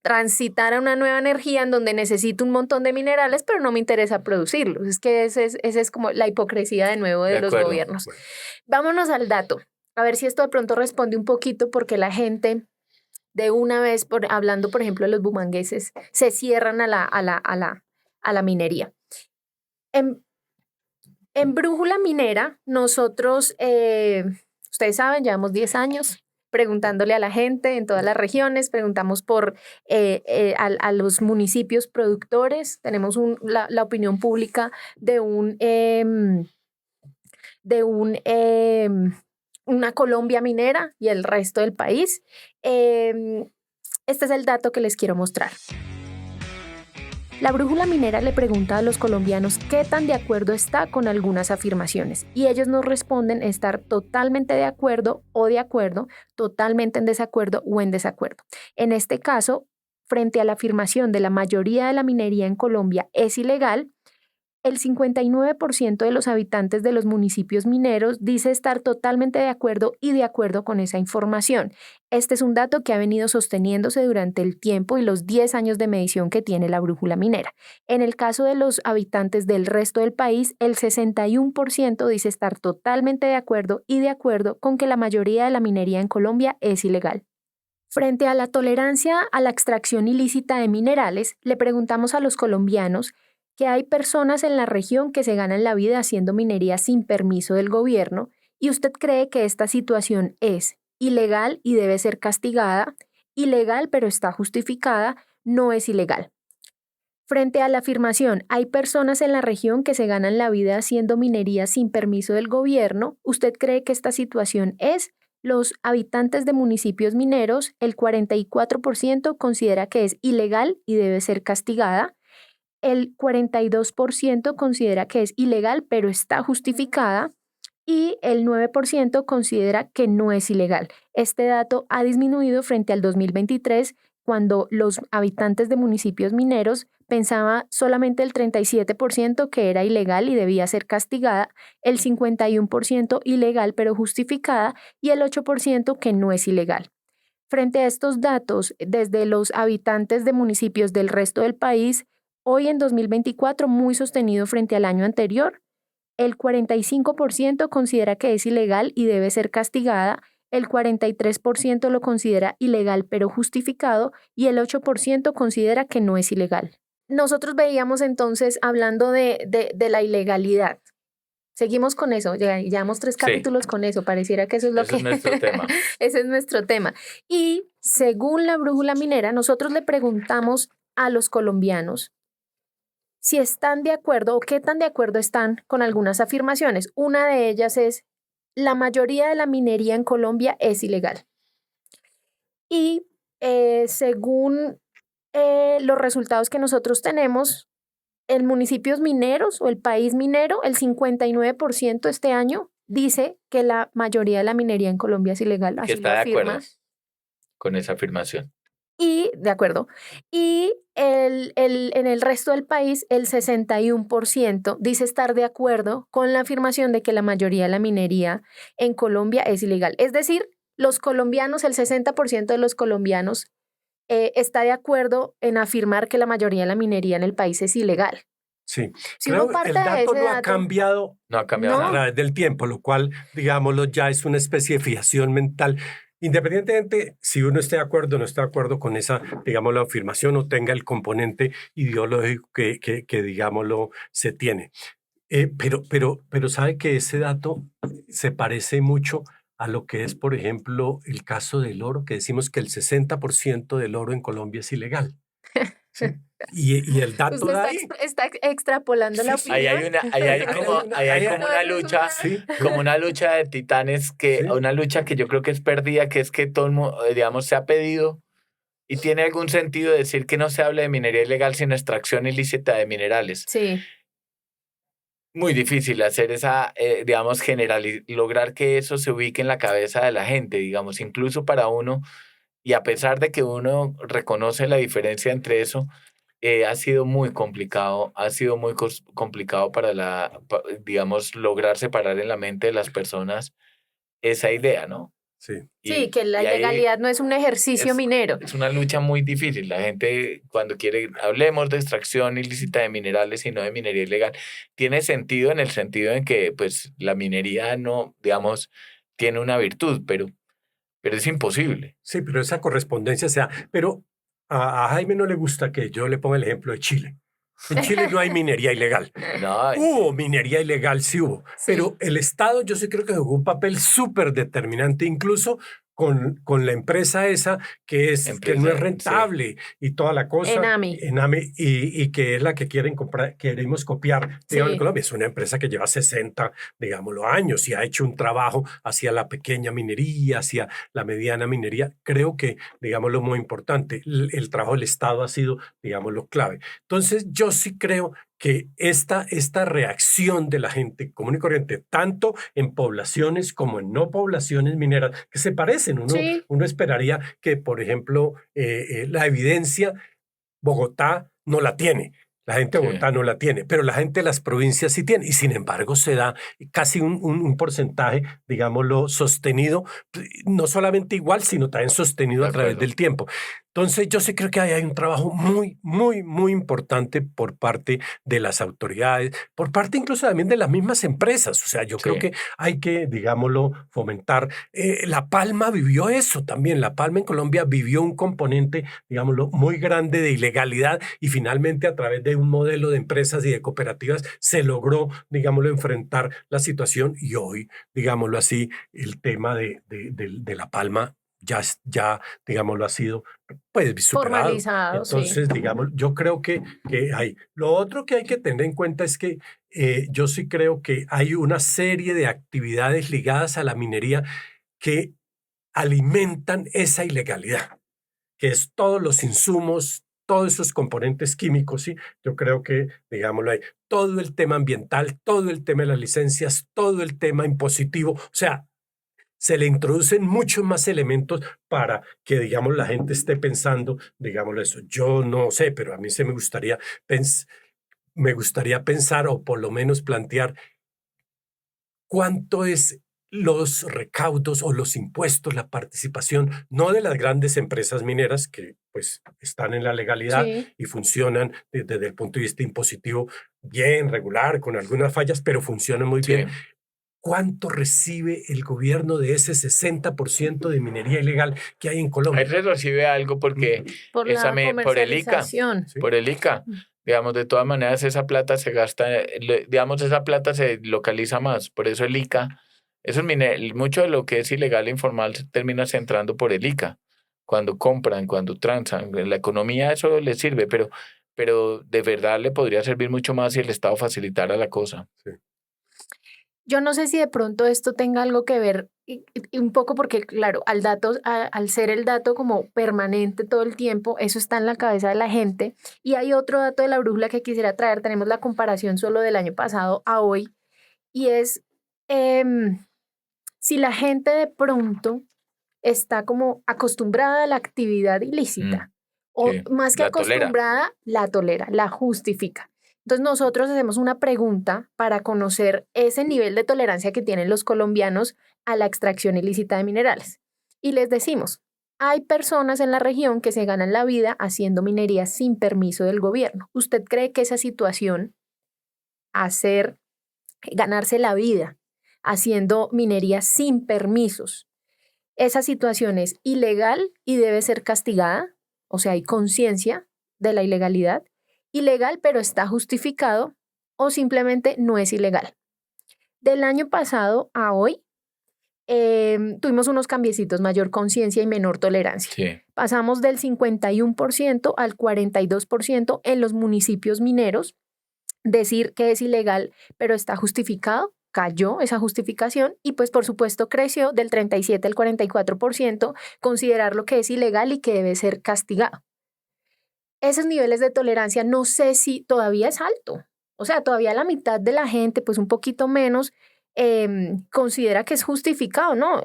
transitar a una nueva energía en donde necesito un montón de minerales, pero no me interesa producirlos. Es que esa es como la hipocresía de nuevo de los gobiernos. Bueno. Vámonos al dato. A ver si esto de pronto responde un poquito, porque la gente de una vez, hablando por ejemplo de los bumangueses, se cierran a la minería. En Brújula Minera, nosotros, ustedes saben, llevamos 10 años preguntándole a la gente en todas las regiones, preguntamos por a los municipios productores, tenemos la opinión pública de una Colombia minera y el resto del país. Este es el dato que les quiero mostrar. La Brújula Minera le pregunta a los colombianos qué tan de acuerdo está con algunas afirmaciones y ellos nos responden estar totalmente de acuerdo o de acuerdo, totalmente en desacuerdo o en desacuerdo. En este caso, frente a la afirmación de la mayoría de la minería en Colombia es ilegal, el 59% de los habitantes de los municipios mineros dice estar totalmente de acuerdo y de acuerdo con esa información. Este es un dato que ha venido sosteniéndose durante el tiempo y los 10 años de medición que tiene la Brújula Minera. En el caso de los habitantes del resto del país, el 61% dice estar totalmente de acuerdo y de acuerdo con que la mayoría de la minería en Colombia es ilegal. Frente a la tolerancia a la extracción ilícita de minerales, le preguntamos a los colombianos que hay personas en la región que se ganan la vida haciendo minería sin permiso del gobierno y usted cree que esta situación es ilegal y debe ser castigada, ilegal pero está justificada, no es ilegal. Frente a la afirmación, hay personas en la región que se ganan la vida haciendo minería sin permiso del gobierno, ¿usted cree que esta situación es? Los habitantes de municipios mineros, el 44% considera que es ilegal y debe ser castigada. El 42% considera que es ilegal, pero está justificada, y el 9% considera que no es ilegal. Este dato ha disminuido frente al 2023, cuando los habitantes de municipios mineros pensaba solamente el 37% que era ilegal y debía ser castigada, el 51% ilegal pero justificada y el 8% que no es ilegal. Frente a estos datos, desde los habitantes de municipios del resto del país, hoy en 2024, muy sostenido frente al año anterior, el 45% considera que es ilegal y debe ser castigada, el 43% lo considera ilegal pero justificado y el 8% considera que no es ilegal. Nosotros veíamos entonces, hablando de la ilegalidad, seguimos con eso, ya llevamos 3 capítulos con eso, pareciera que eso es lo que... es nuestro tema. Ese es nuestro tema. Y según la Brújula Minera, nosotros le preguntamos a los colombianos si están de acuerdo o qué tan de acuerdo están con algunas afirmaciones. Una de ellas es, la mayoría de la minería en Colombia es ilegal. Y según los resultados que nosotros tenemos, en municipios mineros o el país minero, el 59% este año dice que la mayoría de la minería en Colombia es ilegal. Que está de acuerdo con esa afirmación. Y, de acuerdo, y en el resto del país el 61% dice estar de acuerdo con la afirmación de que la mayoría de la minería en Colombia es ilegal. Es decir, los colombianos, el 60% de los colombianos está de acuerdo en afirmar que la mayoría de la minería en el país es ilegal. Sí, si pero uno parte el dato de no ha cambiado a través del tiempo, lo cual, digámoslo, ya es una especie de fijación mental. Independientemente si uno esté de acuerdo o no esté de acuerdo con esa, digámoslo, afirmación o tenga el componente ideológico que digámoslo, se tiene. Pero sabe que ese dato se parece mucho a lo que es, por ejemplo, el caso del oro, que decimos que el 60% del oro en Colombia es ilegal. Y el dato Usted de ahí. está extrapolando la opinión. Ahí hay como una lucha, Sí. como una lucha de titanes, una lucha que yo creo que es perdida, que es que todo el mundo, digamos, se ha pedido y tiene algún sentido decir que no se hable de minería ilegal sino extracción ilícita de minerales. Sí. Muy difícil hacer esa, digamos, lograr que eso se ubique en la cabeza de la gente, digamos, incluso para uno, y a pesar de que uno reconoce la diferencia entre eso, ha sido muy complicado, complicado digamos, lograr separar en la mente de las personas esa idea, ¿no? Sí. Sí, que la ilegalidad no es un ejercicio minero. Es una lucha muy difícil. La gente, cuando quiere, hablemos de extracción ilícita de minerales y no de minería ilegal, tiene sentido en el sentido en que, pues, la minería no, digamos, tiene una virtud, pero es imposible. Sí, pero esa correspondencia pero a Jaime no le gusta que yo le ponga el ejemplo de Chile. En Chile no hay minería ilegal. No, Hubo minería ilegal, sí hubo. Sí. Pero el Estado yo sí creo que jugó un papel súper determinante, incluso con la empresa esa que no es rentable y toda la cosa. Enami, y que es la que queremos copiar. Sí. En Colombia es una empresa que lleva 60, digámoslo, años y ha hecho un trabajo hacia la pequeña minería, hacia la mediana minería. Creo que, digámoslo, muy importante. El trabajo del Estado ha sido, digámoslo, clave. Entonces, yo sí creo que esta reacción de la gente común y corriente, tanto en poblaciones como en no poblaciones mineras, que se parecen. Uno esperaría que, por ejemplo, la evidencia, Bogotá no la tiene. La gente de Bogotá no la tiene, pero la gente de las provincias sí tiene. Y sin embargo se da casi un porcentaje, digámoslo, sostenido, no solamente igual, sino también sostenido a través del tiempo. Entonces yo sí creo que hay un trabajo muy, muy, muy importante por parte de las autoridades, por parte incluso también de las mismas empresas. O sea, yo creo que hay que, digámoslo, fomentar. La Palma vivió eso también. La Palma en Colombia vivió un componente, digámoslo, muy grande de ilegalidad y finalmente a través de un modelo de empresas y de cooperativas se logró, digámoslo, enfrentar la situación y hoy, digámoslo así, el tema de La Palma ya, digámoslo, ha sido pues superado. Formalizado. Entonces, digamos, yo creo que hay. Lo otro que hay que tener en cuenta es que yo sí creo que hay una serie de actividades ligadas a la minería que alimentan esa ilegalidad, que es todos los insumos, todos esos componentes químicos, ¿sí? Yo creo que, digámoslo ahí, todo el tema ambiental, todo el tema de las licencias, todo el tema impositivo, o sea, se le introducen muchos más elementos para que, digamos, la gente esté pensando, digámoslo eso. Yo no sé, pero a mí me gustaría pensar o por lo menos plantear cuánto es los recaudos o los impuestos, la participación, no de las grandes empresas mineras que pues están en la legalidad y funcionan desde el punto de vista impositivo bien, regular, con algunas fallas, pero funcionan muy bien. ¿Cuánto recibe el gobierno de ese 60% de minería ilegal que hay en Colombia? Ahí se recibe algo porque por el ICA. Por el ICA. Digamos, de todas maneras, esa plata se gasta, digamos, esa plata se localiza más. Por eso el ICA, mucho de lo que es ilegal e informal termina entrando por el ICA. Cuando compran, cuando transan. En la economía eso le sirve, pero de verdad le podría servir mucho más si el Estado facilitara la cosa. Sí. Yo no sé si de pronto esto tenga algo que ver y un poco porque, claro, al ser el dato como permanente todo el tiempo, eso está en la cabeza de la gente. Y hay otro dato de la brújula que quisiera traer, tenemos la comparación solo del año pasado a hoy, y es si la gente de pronto está como acostumbrada a la actividad ilícita, o más que acostumbrada, la tolera, la justifica. Entonces nosotros hacemos una pregunta para conocer ese nivel de tolerancia que tienen los colombianos a la extracción ilícita de minerales. Y les decimos, hay personas en la región que se ganan la vida haciendo minería sin permiso del gobierno. ¿Usted cree que esa situación, ganarse la vida haciendo minería sin permisos, esa situación es ilegal y debe ser castigada? O sea, hay conciencia de la ilegalidad. Ilegal, pero está justificado, o simplemente no es ilegal. Del año pasado a hoy, tuvimos unos cambiecitos, mayor conciencia y menor tolerancia. Sí. Pasamos del 51% al 42% en los municipios mineros. Decir que es ilegal, pero está justificado, cayó esa justificación y pues por supuesto creció del 37 al 44%, considerar lo que es ilegal y que debe ser castigado. Esos niveles de tolerancia no sé si todavía es alto. O sea, todavía la mitad de la gente, pues un poquito menos, considera que es justificado, ¿no?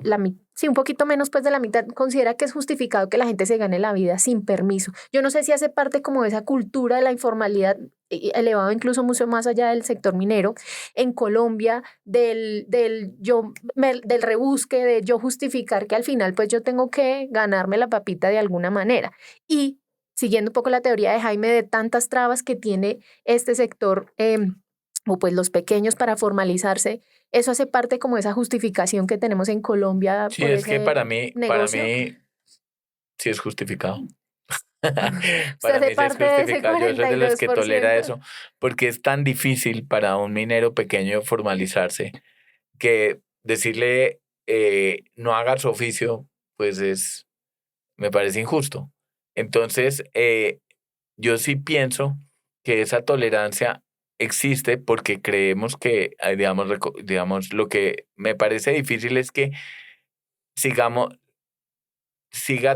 Sí, un poquito menos pues de la mitad considera que es justificado que la gente se gane la vida sin permiso. Yo no sé si hace parte como de esa cultura de la informalidad, elevado incluso mucho más allá del sector minero, en Colombia, del rebusque, de yo justificar que al final pues yo tengo que ganarme la papita de alguna manera. Y siguiendo un poco la teoría de Jaime de tantas trabas que tiene este sector, o pues los pequeños para formalizarse, eso hace parte como de esa justificación que tenemos en Colombia. Sí, es que para mí sí es justificado. Para mí sí es justificado. Yo soy de los que tolera eso, porque es tan difícil para un minero pequeño formalizarse que decirle no haga su oficio, pues me parece injusto. Entonces, yo sí pienso que esa tolerancia existe porque creemos que, digamos, lo que me parece difícil es que siga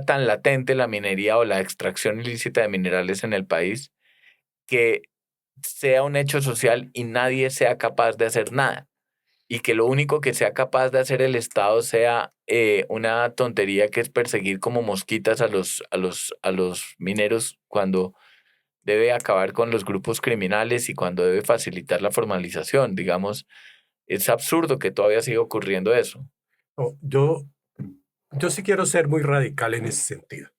tan latente la minería o la extracción ilícita de minerales en el país, que sea un hecho social y nadie sea capaz de hacer nada. Y que lo único que sea capaz de hacer el Estado sea una tontería que es perseguir como mosquitas a los mineros cuando debe acabar con los grupos criminales y cuando debe facilitar la formalización. Digamos, es absurdo que todavía siga ocurriendo eso. Yo sí quiero ser muy radical en ese sentido.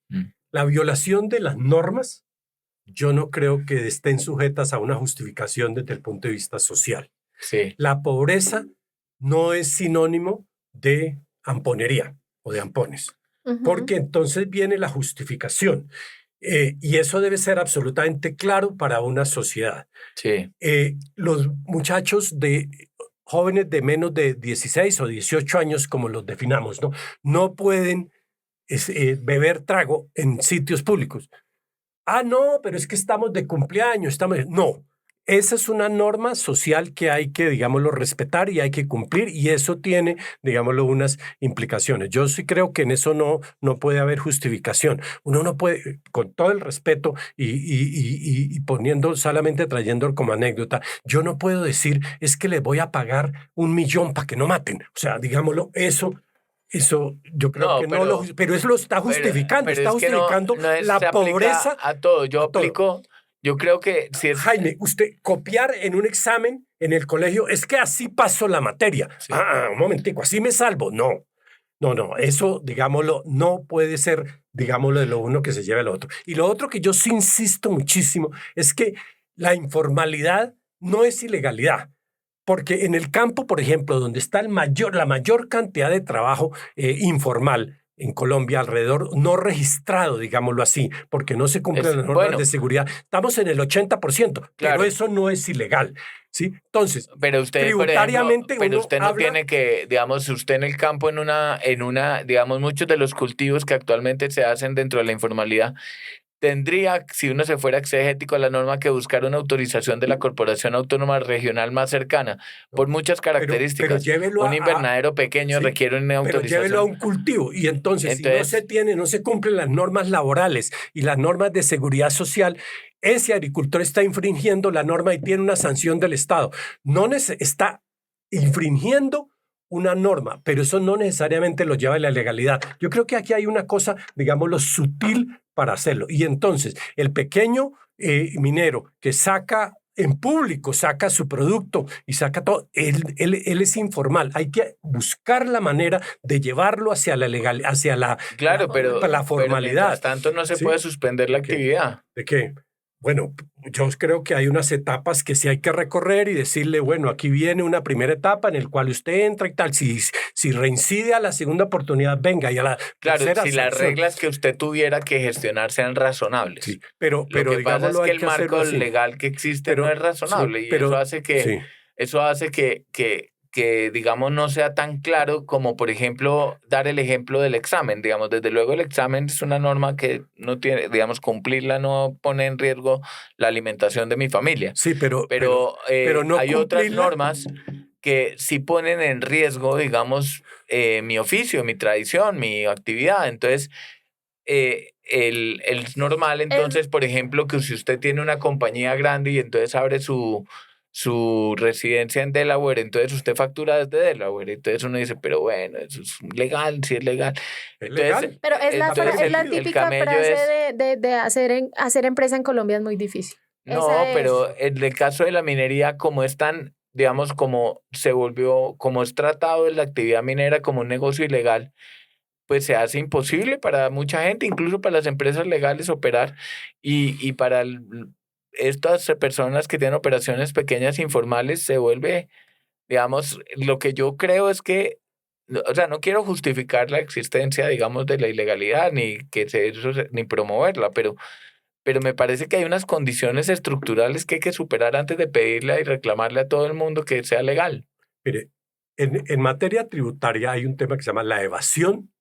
La violación de las normas, yo no creo que estén sujetas a una justificación desde el punto de vista social. Sí. La pobreza no es sinónimo de amponería o de ampones, porque entonces viene la justificación. Y eso debe ser absolutamente claro para una sociedad. Sí. Los muchachos jóvenes de menos de 16 o 18 años, como los definamos, no pueden beber trago en sitios públicos. No, pero es que estamos de cumpleaños. No. Esa es una norma social que hay que, digámoslo, respetar y hay que cumplir, y eso tiene, digámoslo, unas implicaciones. Yo sí creo que en eso no puede haber justificación. Uno no puede, con todo el respeto y solamente trayendo como anécdota, yo no puedo decir, es que les voy a pagar 1 millón para que no maten. O sea, digámoslo, eso yo creo que pero eso lo está justificando, está justificando la pobreza a todo. Yo creo que si es... Jaime, usted copiar en un examen en el colegio, es que así pasó la materia. Sí. Un momentico, así me salvo. No, eso, digámoslo, no puede ser, digámoslo, de lo uno que se lleve al otro. Y lo otro que yo sí insisto muchísimo es que la informalidad no es ilegalidad. Porque en el campo, por ejemplo, donde está la mayor cantidad de trabajo informal en Colombia, alrededor no registrado, digámoslo así, porque no se cumplen las normas de seguridad, estamos en el 80%, claro. Pero eso no es ilegal, ¿sí? Entonces, pero usted, tributariamente, por ejemplo, usted no tiene que, digamos, usted en el campo, en una, digamos, muchos de los cultivos que actualmente se hacen dentro de la informalidad, tendría, si uno se fuera exegético a la norma, que buscar una autorización de la Corporación Autónoma Regional más cercana, por muchas características. Pero un invernadero pequeño requiere una autorización. Pero llévelo a un cultivo, y entonces si no se cumplen las normas laborales y las normas de seguridad social, ese agricultor está infringiendo la norma y tiene una sanción del Estado. Está infringiendo una norma, pero eso no necesariamente lo lleva a la legalidad. Yo creo que aquí hay una cosa, digámoslo, sutil para hacerlo. Y entonces, el pequeño minero que saca en público, saca su producto y saca todo, él es informal. Hay que buscar la manera de llevarlo hacia la legal, hacia la formalidad. Pero mientras tanto no se puede suspender la actividad. ¿De qué? Bueno, yo creo que hay unas etapas que sí hay que recorrer y decirle, bueno, aquí viene una primera etapa en la cual usted entra y tal. Si reincide a la segunda oportunidad, venga, y a la tercera. Si las reglas que usted tuviera que gestionar sean razonables. Sí, pero lo que pasa es que el marco legal que existe no es razonable, y eso hace que digamos, no sea tan claro como, por ejemplo, dar el ejemplo del examen. Digamos, desde luego el examen es una norma que no tiene, digamos, cumplirla no pone en riesgo la alimentación de mi familia. Sí, pero no hay otras normas que sí ponen en riesgo, digamos, mi oficio, mi tradición, mi actividad. Entonces, el normal, entonces, por ejemplo, que si usted tiene una compañía grande y entonces abre su residencia en Delaware, entonces usted factura desde Delaware. Entonces uno dice, pero bueno, eso es legal, sí es legal. Entonces, pero es la típica frase de hacer empresa en Colombia es muy difícil. No, pero en el caso de la minería, como es tan, digamos, como se volvió, como es tratado en la actividad minera como un negocio ilegal, pues se hace imposible para mucha gente, incluso para las empresas legales operar y para estas personas que tienen operaciones pequeñas informales se vuelve, digamos, lo que yo creo es que, o sea, no quiero justificar la existencia, digamos, de la ilegalidad ni ni promoverla, pero me parece que hay unas condiciones estructurales que hay que superar antes de pedirle y reclamarle a todo el mundo que sea legal. Mire, en materia tributaria hay un tema que se llama la evasión.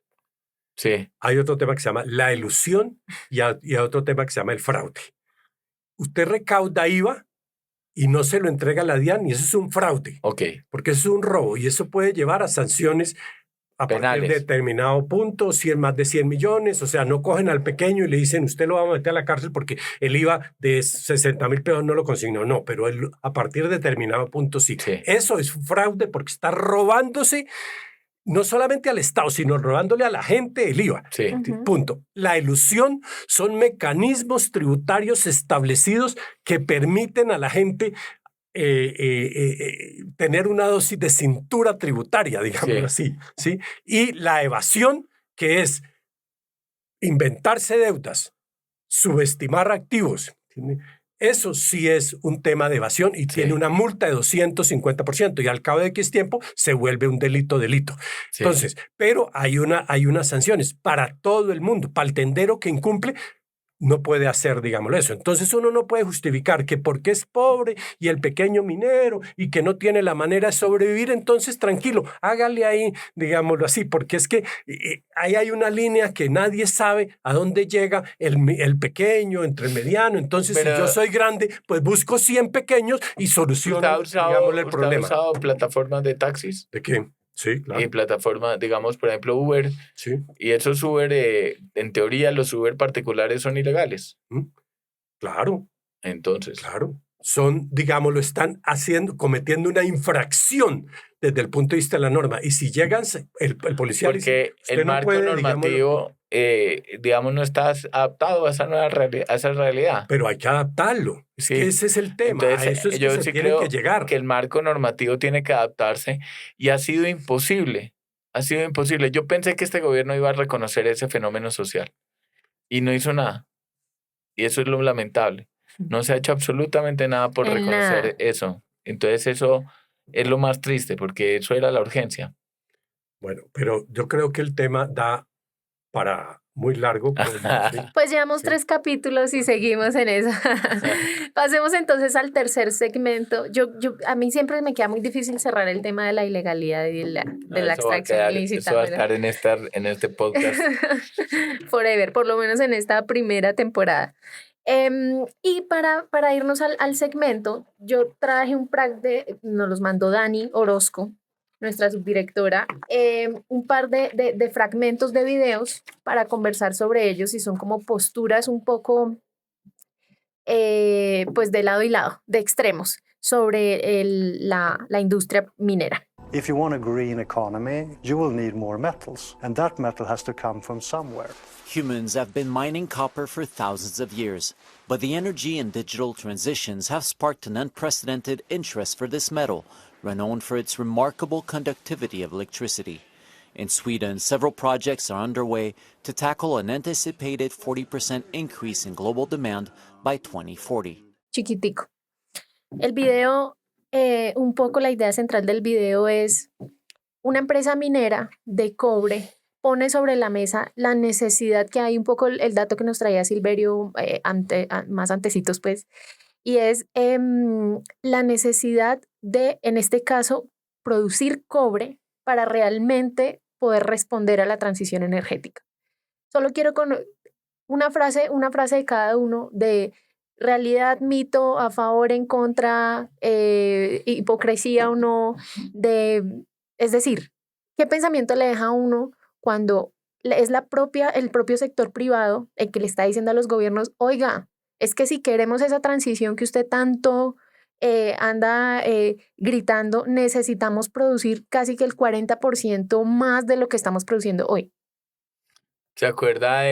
Sí. Hay otro tema que se llama la elusión y hay otro tema que se llama el fraude. Usted recauda IVA y no se lo entrega a la DIAN y eso es un fraude. Porque eso es un robo y eso puede llevar a sanciones a penales. Partir de determinado punto, más de 100 millones, o sea, no cogen al pequeño y le dicen, usted lo va a meter a la cárcel porque el IVA de 60,000 pesos no lo consignó. No, pero a partir de determinado punto sí. Eso es un fraude porque está robándose no solamente al Estado, sino robándole a la gente el IVA. Sí. Punto. La elusión son mecanismos tributarios establecidos que permiten a la gente tener una dosis de cintura tributaria, digámoslo así. ¿Sí? Y la evasión, que es inventarse deudas, subestimar activos. ¿Sí? Eso sí es un tema de evasión y tiene una multa de 250% y al cabo de X tiempo se vuelve un delito. Sí. Entonces, pero hay unas sanciones para todo el mundo. Para el tendero que incumple, no puede hacer, digámoslo, eso. Entonces uno no puede justificar que porque es pobre y el pequeño minero y que no tiene la manera de sobrevivir, entonces tranquilo, hágale ahí, digámoslo así, porque es que ahí hay una línea que nadie sabe a dónde llega el pequeño, entre el mediano. Entonces, si yo soy grande, pues busco 100 pequeños y soluciono, digámosle, el problema. ¿Usted ha usado plataformas de taxis? ¿De qué? Sí, claro. Y plataformas, digamos, por ejemplo, Uber. Sí. Y esos Uber, en teoría, los Uber particulares son ilegales. Claro. Entonces. Claro. Son, digámoslo, están cometiendo una infracción desde el punto de vista de la norma. Y si llegan, el policía porque dice, el marco normativo, digamos, no está adaptado a esa nueva realidad, a esa realidad. Pero hay que adaptarlo. Es que ese es el tema. Entonces, a eso es yo que sí creo que llegar. Que el marco normativo tiene que adaptarse y ha sido imposible. Ha sido imposible. Yo pensé que este gobierno iba a reconocer ese fenómeno social y no hizo nada. Y eso es lo lamentable. No se ha hecho absolutamente nada por reconocer eso. Entonces eso es lo más triste porque eso era la urgencia. Bueno, pero yo creo que el tema da para muy largo. Pues llevamos 3 capítulos y seguimos en eso. Pasemos entonces al tercer segmento. A mí siempre me queda muy difícil cerrar el tema de la ilegalidad y de la extracción ilícita. Eso va a estar en este podcast. Forever, por lo menos en esta primera temporada. Y para irnos al segmento, yo traje un nos los mandó Dani Orozco, nuestra subdirectora, un par de fragmentos de videos para conversar sobre ellos y son como posturas un poco pues de lado y lado, de extremos, sobre la industria minera. If you want a green economy, you will need more metals, and that metal has to come from somewhere. Humans have been mining copper for thousands of years, but the energy and digital transitions have sparked an unprecedented interest for this metal, renowned for its remarkable conductivity of electricity. In Sweden, several projects are underway to tackle an anticipated 40% increase in global demand by 2040. Chiquitico. El video, un poco la idea central del video es una empresa minera de cobre pone sobre la mesa la necesidad que hay, un poco el dato que nos traía Silverio más antecitos, pues, y es la necesidad de, en este caso, producir cobre para realmente poder responder a la transición energética. Solo quiero con una frase de cada uno de realidad, mito, a favor, en contra, hipocresía o no, es decir, ¿qué pensamiento le deja a uno cuando es el propio sector privado el que le está diciendo a los gobiernos, oiga, es que si queremos esa transición que usted tanto anda gritando, necesitamos producir casi que el 40% más de lo que estamos produciendo hoy? ¿Se acuerda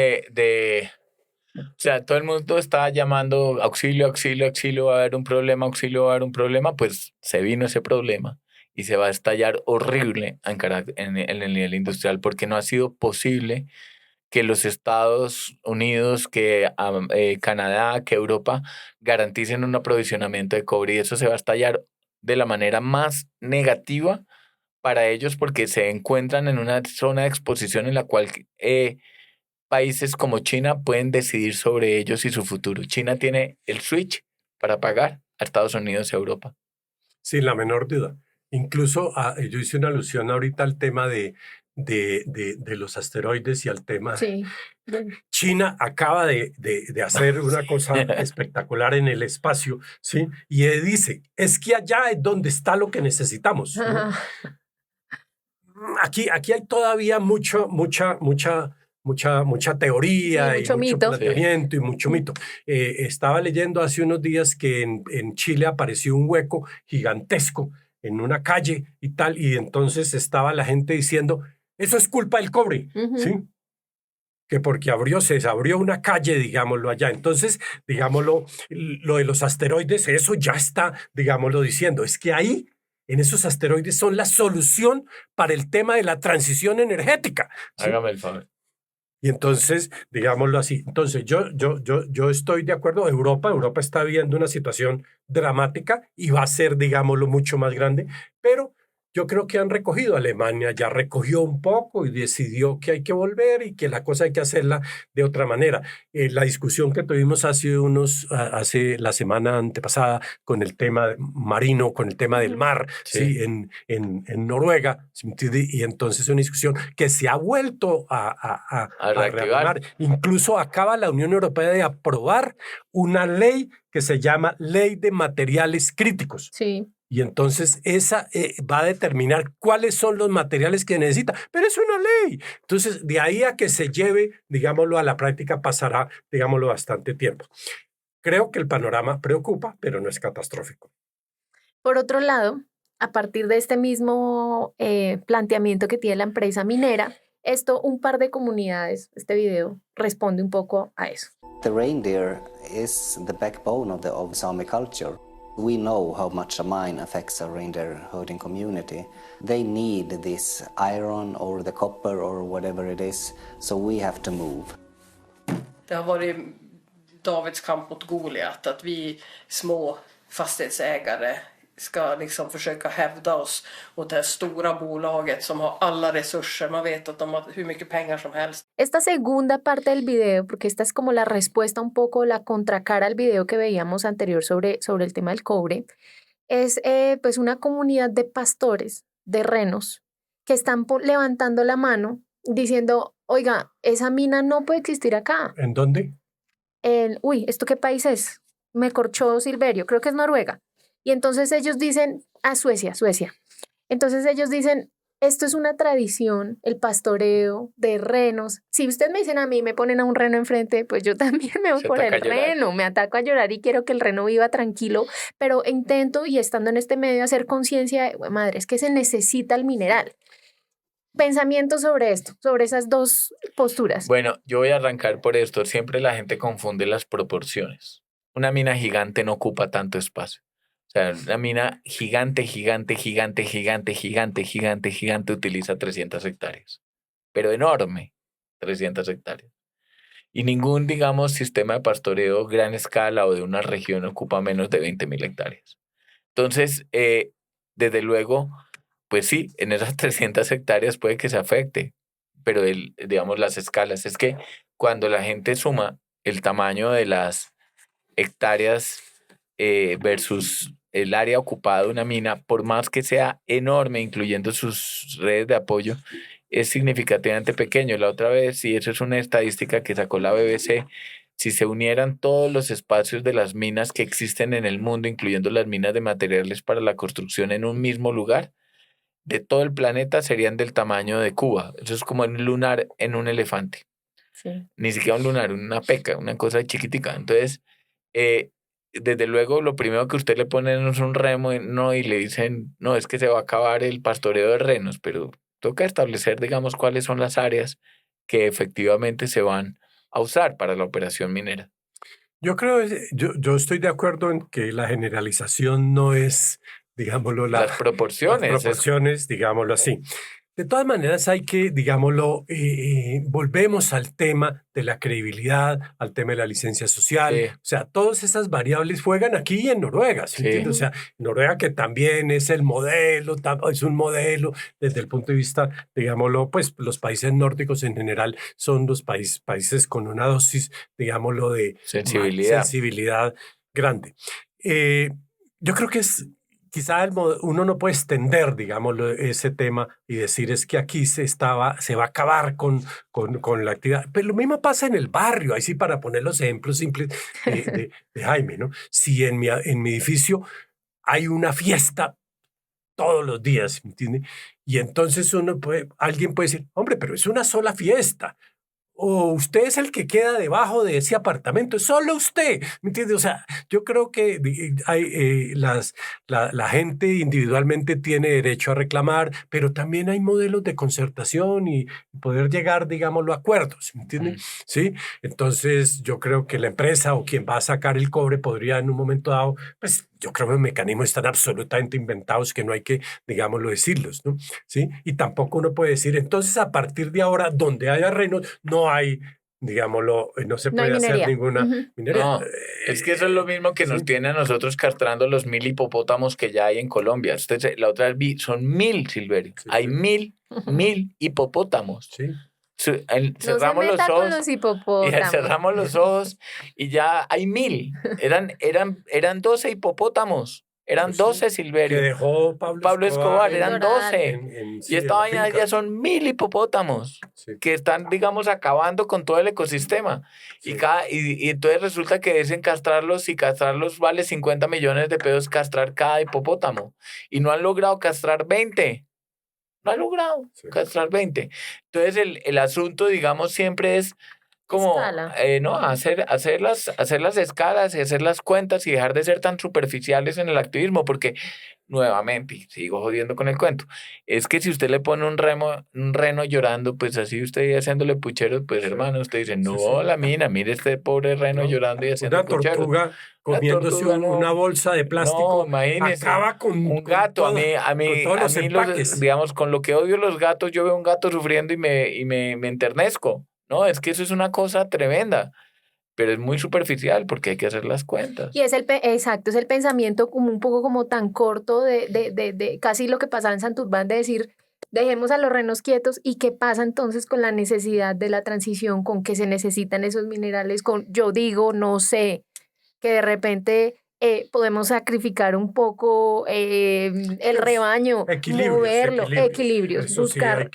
o sea, todo el mundo estaba llamando auxilio, auxilio, auxilio, va a haber un problema, auxilio, va a haber un problema? Pues se vino ese problema y se va a estallar horrible en el nivel industrial, porque no ha sido posible que los Estados Unidos, que Canadá, que Europa garanticen un aprovisionamiento de cobre, y eso se va a estallar de la manera más negativa para ellos, porque se encuentran en una zona de exposición en la cual países como China pueden decidir sobre ellos y su futuro. China tiene el switch para pagar a Estados Unidos y a Europa. Sin la menor duda. Incluso yo hice una alusión ahorita al tema de los asteroides y al tema. Sí. China acaba de hacer una cosa espectacular en el espacio, ¿sí? Y dice, es que allá es donde está lo que necesitamos, ¿no? Aquí hay todavía mucha teoría, sí, mucho y mucho mito. planteamiento y mucho mito. Estaba leyendo hace unos días que en Chile apareció un hueco gigantesco en una calle y tal, y entonces estaba la gente diciendo, eso es culpa del cobre, ¿sí? Que porque se abrió una calle, digámoslo, allá. Entonces, digámoslo, lo de los asteroides, eso ya está, digámoslo, diciendo, es que ahí, en esos asteroides, son la solución para el tema de la transición energética, ¿sí? Hágame el favor. Y entonces, digámoslo así, entonces yo estoy de acuerdo. Europa está viviendo una situación dramática y va a ser, digámoslo, mucho más grande, pero yo creo que han recogido. Alemania ya recogió un poco y decidió que hay que volver y que la cosa hay que hacerla de otra manera. La discusión que tuvimos hace la semana antepasada con el tema marino, con el tema del mar, sí. ¿sí? En Noruega, y entonces una discusión que se ha vuelto a reactivar. Incluso acaba la Unión Europea de aprobar una ley que se llama Ley de Materiales Críticos. Sí. Y entonces esa va a determinar cuáles son los materiales que necesita. Pero es una ley. Entonces, de ahí a que se lleve, digámoslo, a la práctica pasará, digámoslo, bastante tiempo. Creo que el panorama preocupa, pero no es catastrófico. Por otro lado, a partir de este mismo planteamiento que tiene la empresa minera, un par de comunidades, este video, responde un poco a eso. The reindeer is the backbone of Sami culture. We know how much a mine affects a reindeer herding community. They need this iron or the copper or whatever it is, so we have to move. Det har varit Davids kamp mot Goliat, att vi små fastighetsägare ska liksom försöka hävda oss mot det här stora bolaget som har alla resurser. Man vet att de har hur mycket pengar som helst. Esta segunda parte del video, porque esta es como la respuesta un poco, la contracara al video que veíamos anterior sobre el tema del cobre, es pues una comunidad de pastores, de renos, que están levantando la mano diciendo, oiga, esa mina no puede existir acá. ¿En dónde? ¿Esto qué país es? Me corchó Silverio, creo que es Noruega. Y entonces ellos dicen, Suecia. Entonces ellos dicen, esto es una tradición, el pastoreo de renos. Si ustedes me dicen a mí, me ponen a un reno enfrente, pues yo también me voy por el reno, me ataco a llorar y quiero que el reno viva tranquilo, pero intento, y estando en este medio, hacer conciencia de, madre, es que se necesita el mineral. Pensamiento sobre esto, sobre esas dos posturas. Bueno, yo voy a arrancar por esto. Siempre la gente confunde las proporciones. Una mina gigante no ocupa tanto espacio. O sea, una mina gigante utiliza 300 hectáreas. Pero enorme, 300 hectáreas. Y ningún, digamos, sistema de pastoreo gran escala o de una región ocupa menos de 20.000 hectáreas. Entonces, desde luego, pues sí, en esas 300 hectáreas puede que se afecte, pero digamos las escalas. Es que cuando la gente suma el tamaño de las hectáreas versus el área ocupada de una mina, por más que sea enorme, incluyendo sus redes de apoyo, es significativamente pequeño. La otra vez, y eso es una estadística que sacó la BBC, si se unieran todos los espacios de las minas que existen en el mundo, incluyendo las minas de materiales para la construcción en un mismo lugar, de todo el planeta serían del tamaño de Cuba. Eso es como un lunar en un elefante. Sí. Ni siquiera un lunar, una peca, una cosa chiquitica. Entonces, desde luego, lo primero que usted le pone es un remo, no, y le dicen, no, es que se va a acabar el pastoreo de renos, pero toca establecer, digamos, cuáles son las áreas que efectivamente se van a usar para la operación minera. Yo creo, yo estoy de acuerdo en que la generalización no es, digámoslo, las proporciones, digámoslo así. De todas maneras hay que, digámoslo, volvemos al tema de la credibilidad, al tema de la licencia social. Sí. O sea, todas esas variables juegan aquí en Noruega, ¿sí entiendes? O sea, Noruega que también es el modelo, es un modelo desde el punto de vista, digámoslo, pues los países nórdicos en general son los países con una dosis, digámoslo, de sensibilidad grande. Yo creo que es... Quizá uno no puede extender, digamos, ese tema y decir es que aquí se va a acabar con la actividad. Pero lo mismo pasa en el barrio, ahí sí para poner los ejemplos simples de Jaime, ¿no? Si en mi edificio hay una fiesta todos los días, ¿me entiende? Y entonces alguien puede decir, hombre, pero es una sola fiesta. O usted es el que queda debajo de ese apartamento, es solo usted, ¿me entiende? O sea, yo creo que la gente individualmente tiene derecho a reclamar, pero también hay modelos de concertación y poder llegar, digámoslo, a acuerdos, ¿me entienden? ¿Sí? Entonces, yo creo que la empresa o quien va a sacar el cobre podría en un momento dado, pues yo creo que los mecanismos están absolutamente inventados que no hay que, digámoslo, decirlos, ¿no? ¿Sí? Y tampoco uno puede decir, entonces a partir de ahora, donde haya renos, no hay, digámoslo, no se puede hacer ninguna minería. No, es que eso es lo mismo que nos tiene a nosotros castrando los 1.000 hipopótamos que ya hay en Colombia. La otra vez son 1.000, Silverio. Hay 1.000 hipopótamos. Sí. Cerramos los ojos y cerramos los ojos y ya hay 1.000. Eran 12 hipopótamos. Eran 12, Silverio. Que dejó Pablo Escobar, eran 12. Y esta vaina ya son 1.000 hipopótamos que están, digamos, acabando con todo el ecosistema. Sí. Y entonces resulta que dicen castrarlos, y castrarlos vale 50 millones de pesos castrar cada hipopótamo. Y no han logrado castrar 20. No ha logrado castrar 20. Entonces, el asunto, digamos, siempre es como hacer las escalas y hacer las cuentas y dejar de ser tan superficiales en el activismo, porque nuevamente, sigo jodiendo con el cuento, es que si usted le pone un reno llorando, pues así usted haciéndole pucheros, pues hermano, usted dice, no, la mina, mire este pobre reno llorando y haciendo pucheros. Una tortuga comiéndose una bolsa de plástico, acaba con un gato. A mí digamos, con lo que odio los gatos, yo veo un gato sufriendo y me enternezco. No, es que eso es una cosa tremenda, pero es muy superficial porque hay que hacer las cuentas. Y es el pensamiento como un poco como tan corto de casi lo que pasaba en Santurbán, de decir, dejemos a los renos quietos. ¿Y qué pasa entonces con la necesidad de la transición, con que se necesitan esos minerales? Yo digo, no sé, que de repente podemos sacrificar un poco el rebaño, moverlo, equilibrios, buscar...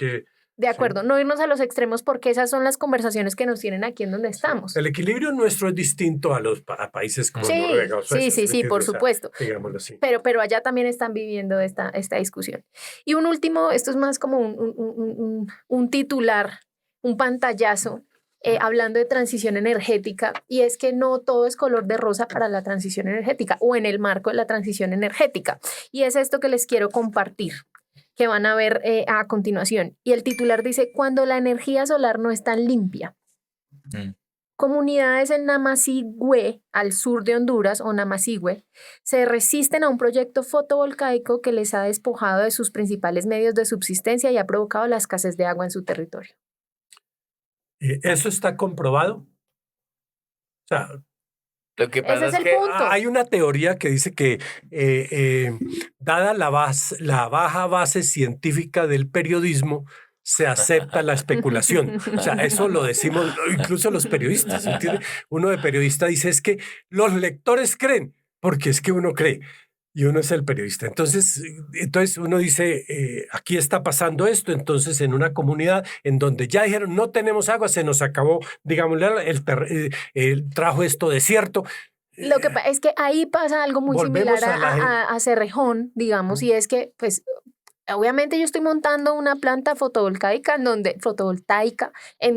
De acuerdo, no irnos a los extremos porque esas son las conversaciones que nos tienen aquí en donde estamos. El equilibrio nuestro es distinto a países como Noruega o Suecia. Sí, por supuesto. Digámoslo así. Pero allá también están viviendo esta discusión. Y un último, esto es más como un titular, un pantallazo, hablando de transición energética, y es que no todo es color de rosa para la transición energética o en el marco de la transición energética. Y es esto que les quiero compartir, que van a ver a continuación. Y el titular dice, cuando la energía solar no es tan limpia. Comunidades en Namasihue, al sur de Honduras, o Namasihue, se resisten a un proyecto fotovoltaico que les ha despojado de sus principales medios de subsistencia y ha provocado la escasez de agua en su territorio. ¿Eso está comprobado? O sea... Lo que pasa es que hay una teoría que dice que dada la baja base científica del periodismo, se acepta la especulación. O sea, eso lo decimos incluso los periodistas, ¿entiendes? Uno de periodista dice es que los lectores creen, porque es que uno cree. y uno es el periodista. Entonces uno dice, aquí está pasando esto, entonces en una comunidad en donde ya dijeron, no tenemos agua, se nos acabó, digamos, el trajo esto desierto. Lo que pasa es que ahí pasa algo muy similar a Cerrejón, digamos, y es que, pues, obviamente yo estoy montando una planta fotovoltaica en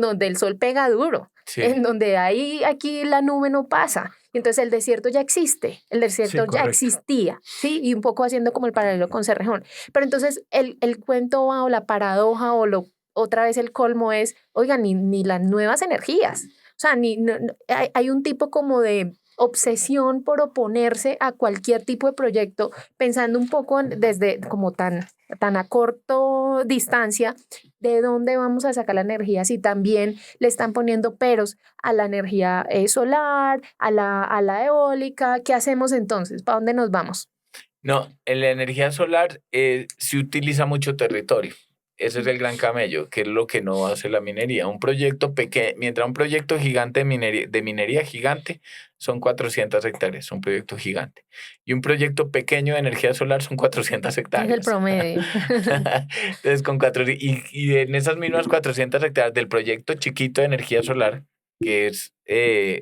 donde el sol pega duro, en donde aquí la nube no pasa. Entonces el desierto ya existe, el desierto ya existía, ¿sí? Y un poco haciendo como el paralelo con Cerrejón. Pero entonces el cuento o la paradoja otra vez el colmo es, oigan, ni las nuevas energías. O sea, hay un tipo como de obsesión por oponerse a cualquier tipo de proyecto, pensando un poco desde como tan a corto distancia de dónde vamos a sacar la energía, si también le están poniendo peros a la energía solar, a la eólica. ¿Qué hacemos entonces? ¿Para dónde nos vamos? No, en la energía solar se utiliza mucho territorio. Ese es el gran camello, que es lo que no hace la minería. Un proyecto pequeño, mientras un proyecto gigante de minería gigante son 400 hectáreas, un proyecto gigante. Y un proyecto pequeño de energía solar son 400 hectáreas. Es el promedio. Entonces, y en esas mismas 400 hectáreas del proyecto chiquito de energía solar, que es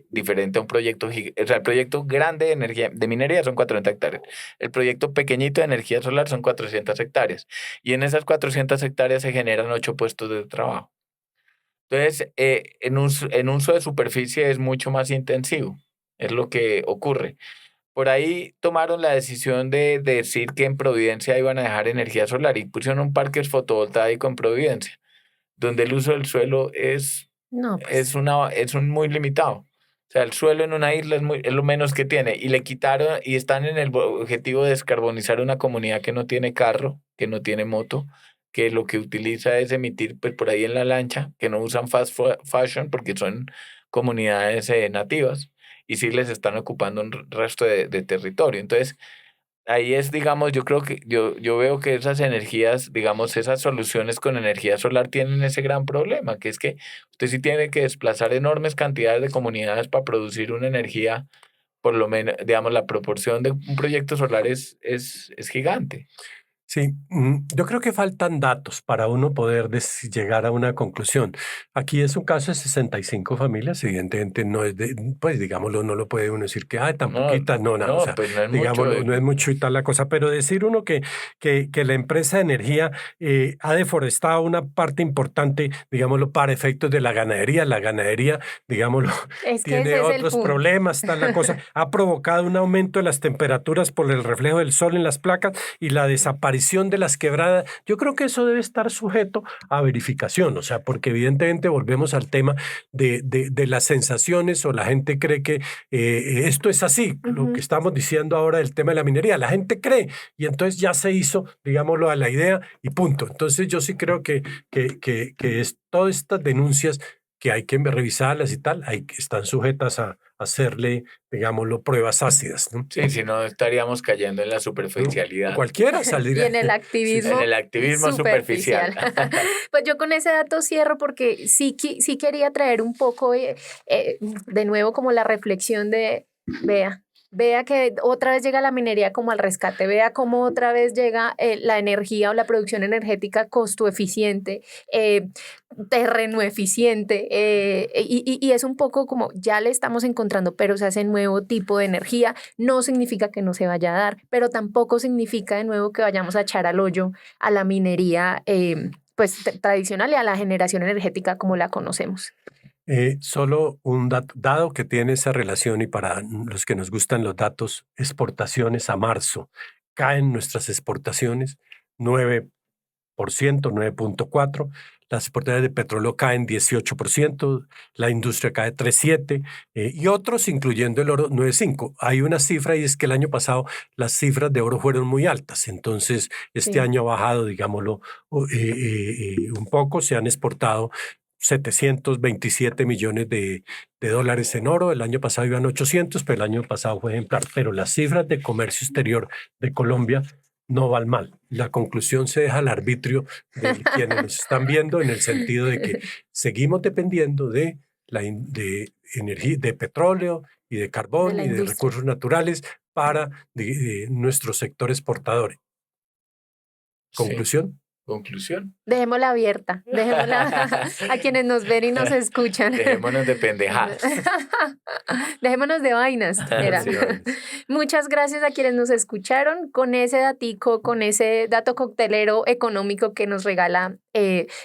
diferente a un proyecto, o sea, el proyecto grande de minería son 40 hectáreas. El proyecto pequeñito de energía solar son 400 hectáreas. Y en esas 400 hectáreas se generan 8 puestos de trabajo. Entonces, en uso de superficie es mucho más intensivo. Es lo que ocurre. Por ahí tomaron la decisión de decir que en Providencia iban a dejar energía solar y pusieron un parque fotovoltaico en Providencia, donde el uso del suelo es muy limitado. O sea, el suelo en una isla es lo menos que tiene. Y le quitaron, y están en el objetivo de descarbonizar una comunidad que no tiene carro, que no tiene moto, que lo que utiliza es emitir pues, por ahí en la lancha, que no usan fast fashion porque son comunidades nativas y sí les están ocupando un resto de territorio. Entonces, ahí es, digamos, yo veo que esas energías, digamos, esas soluciones con energía solar tienen ese gran problema, que es que usted sí tiene que desplazar enormes cantidades de comunidades para producir una energía, por lo menos, digamos, la proporción de un proyecto solar es gigante. Sí, yo creo que faltan datos para uno poder llegar a una conclusión. Aquí es un caso de 65 familias, evidentemente no es pues digámoslo, no lo puede uno decir que, tan poquitas, no, o sea, pues no es digámoslo, mucho, no es mucho y tal la cosa, pero decir uno que la empresa de energía ha deforestado una parte importante, digámoslo, para efectos de la ganadería, digámoslo, tiene otros problemas, tal la cosa, ha provocado un aumento de las temperaturas por el reflejo del sol en las placas y la desaparición de las quebradas. Yo creo que eso debe estar sujeto a verificación, o sea, porque evidentemente volvemos al tema de las sensaciones o la gente cree que esto es así, lo que estamos diciendo ahora del tema de la minería, la gente cree y entonces ya se hizo, digámoslo, a la idea y punto. Entonces yo sí creo que es todas estas denuncias que hay que revisarlas y tal, están sujetas a hacerle, digámoslo, pruebas ácidas, ¿no? Sí, si no estaríamos cayendo en la superficialidad. Cualquiera saldría. Y en el activismo. En el activismo superficial. Pues yo con ese dato cierro porque sí quería traer un poco, de nuevo, como la reflexión de, vea que otra vez llega la minería como al rescate, vea cómo otra vez llega la energía o la producción energética costo eficiente, terreno eficiente, y es un poco como ya le estamos encontrando peros a ese nuevo tipo de energía. No significa que no se vaya a dar, pero tampoco significa de nuevo que vayamos a echar al hoyo a la minería pues tradicional y a la generación energética como la conocemos. Solo un dado que tiene esa relación y para los que nos gustan los datos, exportaciones a marzo. Caen nuestras exportaciones 9%, 9.4%. Las exportaciones de petróleo caen 18%, la industria cae 3.7% y otros, incluyendo el oro, 9.5%. Hay una cifra y es que el año pasado las cifras de oro fueron muy altas, entonces este año ha bajado, digámoslo, un poco, se han exportado 727 millones de dólares en oro. El año pasado iban 800, pero el año pasado fue ejemplar. Pero las cifras de comercio exterior de Colombia no van mal. La conclusión se deja al arbitrio de quienes nos están viendo en el sentido de que seguimos dependiendo de energía, de petróleo y de carbón y de recursos naturales para nuestro sector exportador. ¿Conclusión? Sí. Conclusión. Dejémosla abierta, dejémosla a quienes nos ven y nos escuchan. Dejémonos de pendejadas. Dejémonos de vainas. Mira. Sí, vainas. Muchas gracias a quienes nos escucharon con ese datico, con ese dato coctelero económico que nos regala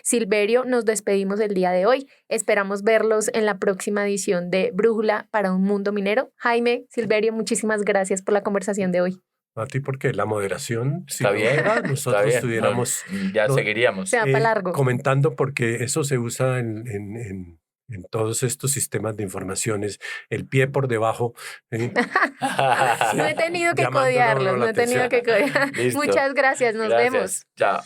Silverio. Nos despedimos el día de hoy. Esperamos verlos en la próxima edición de Brújula para un Mundo Minero. Jaime, Silverio, muchísimas gracias por la conversación de hoy. A ti porque la moderación, Está bien, nosotros está bien. estuviéramos Ya seguiríamos. Se va para largo. Comentando, porque eso se usa en todos estos sistemas de informaciones, el pie por debajo. No he tenido que Llamándonos codearlos, la no he tenido que codear. Listo. Muchas gracias, nos vemos. Chao.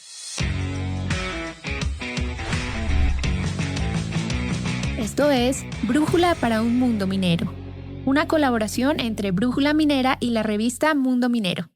Esto es Brújula para un Mundo Minero, una colaboración entre Brújula Minera y la revista Mundo Minero.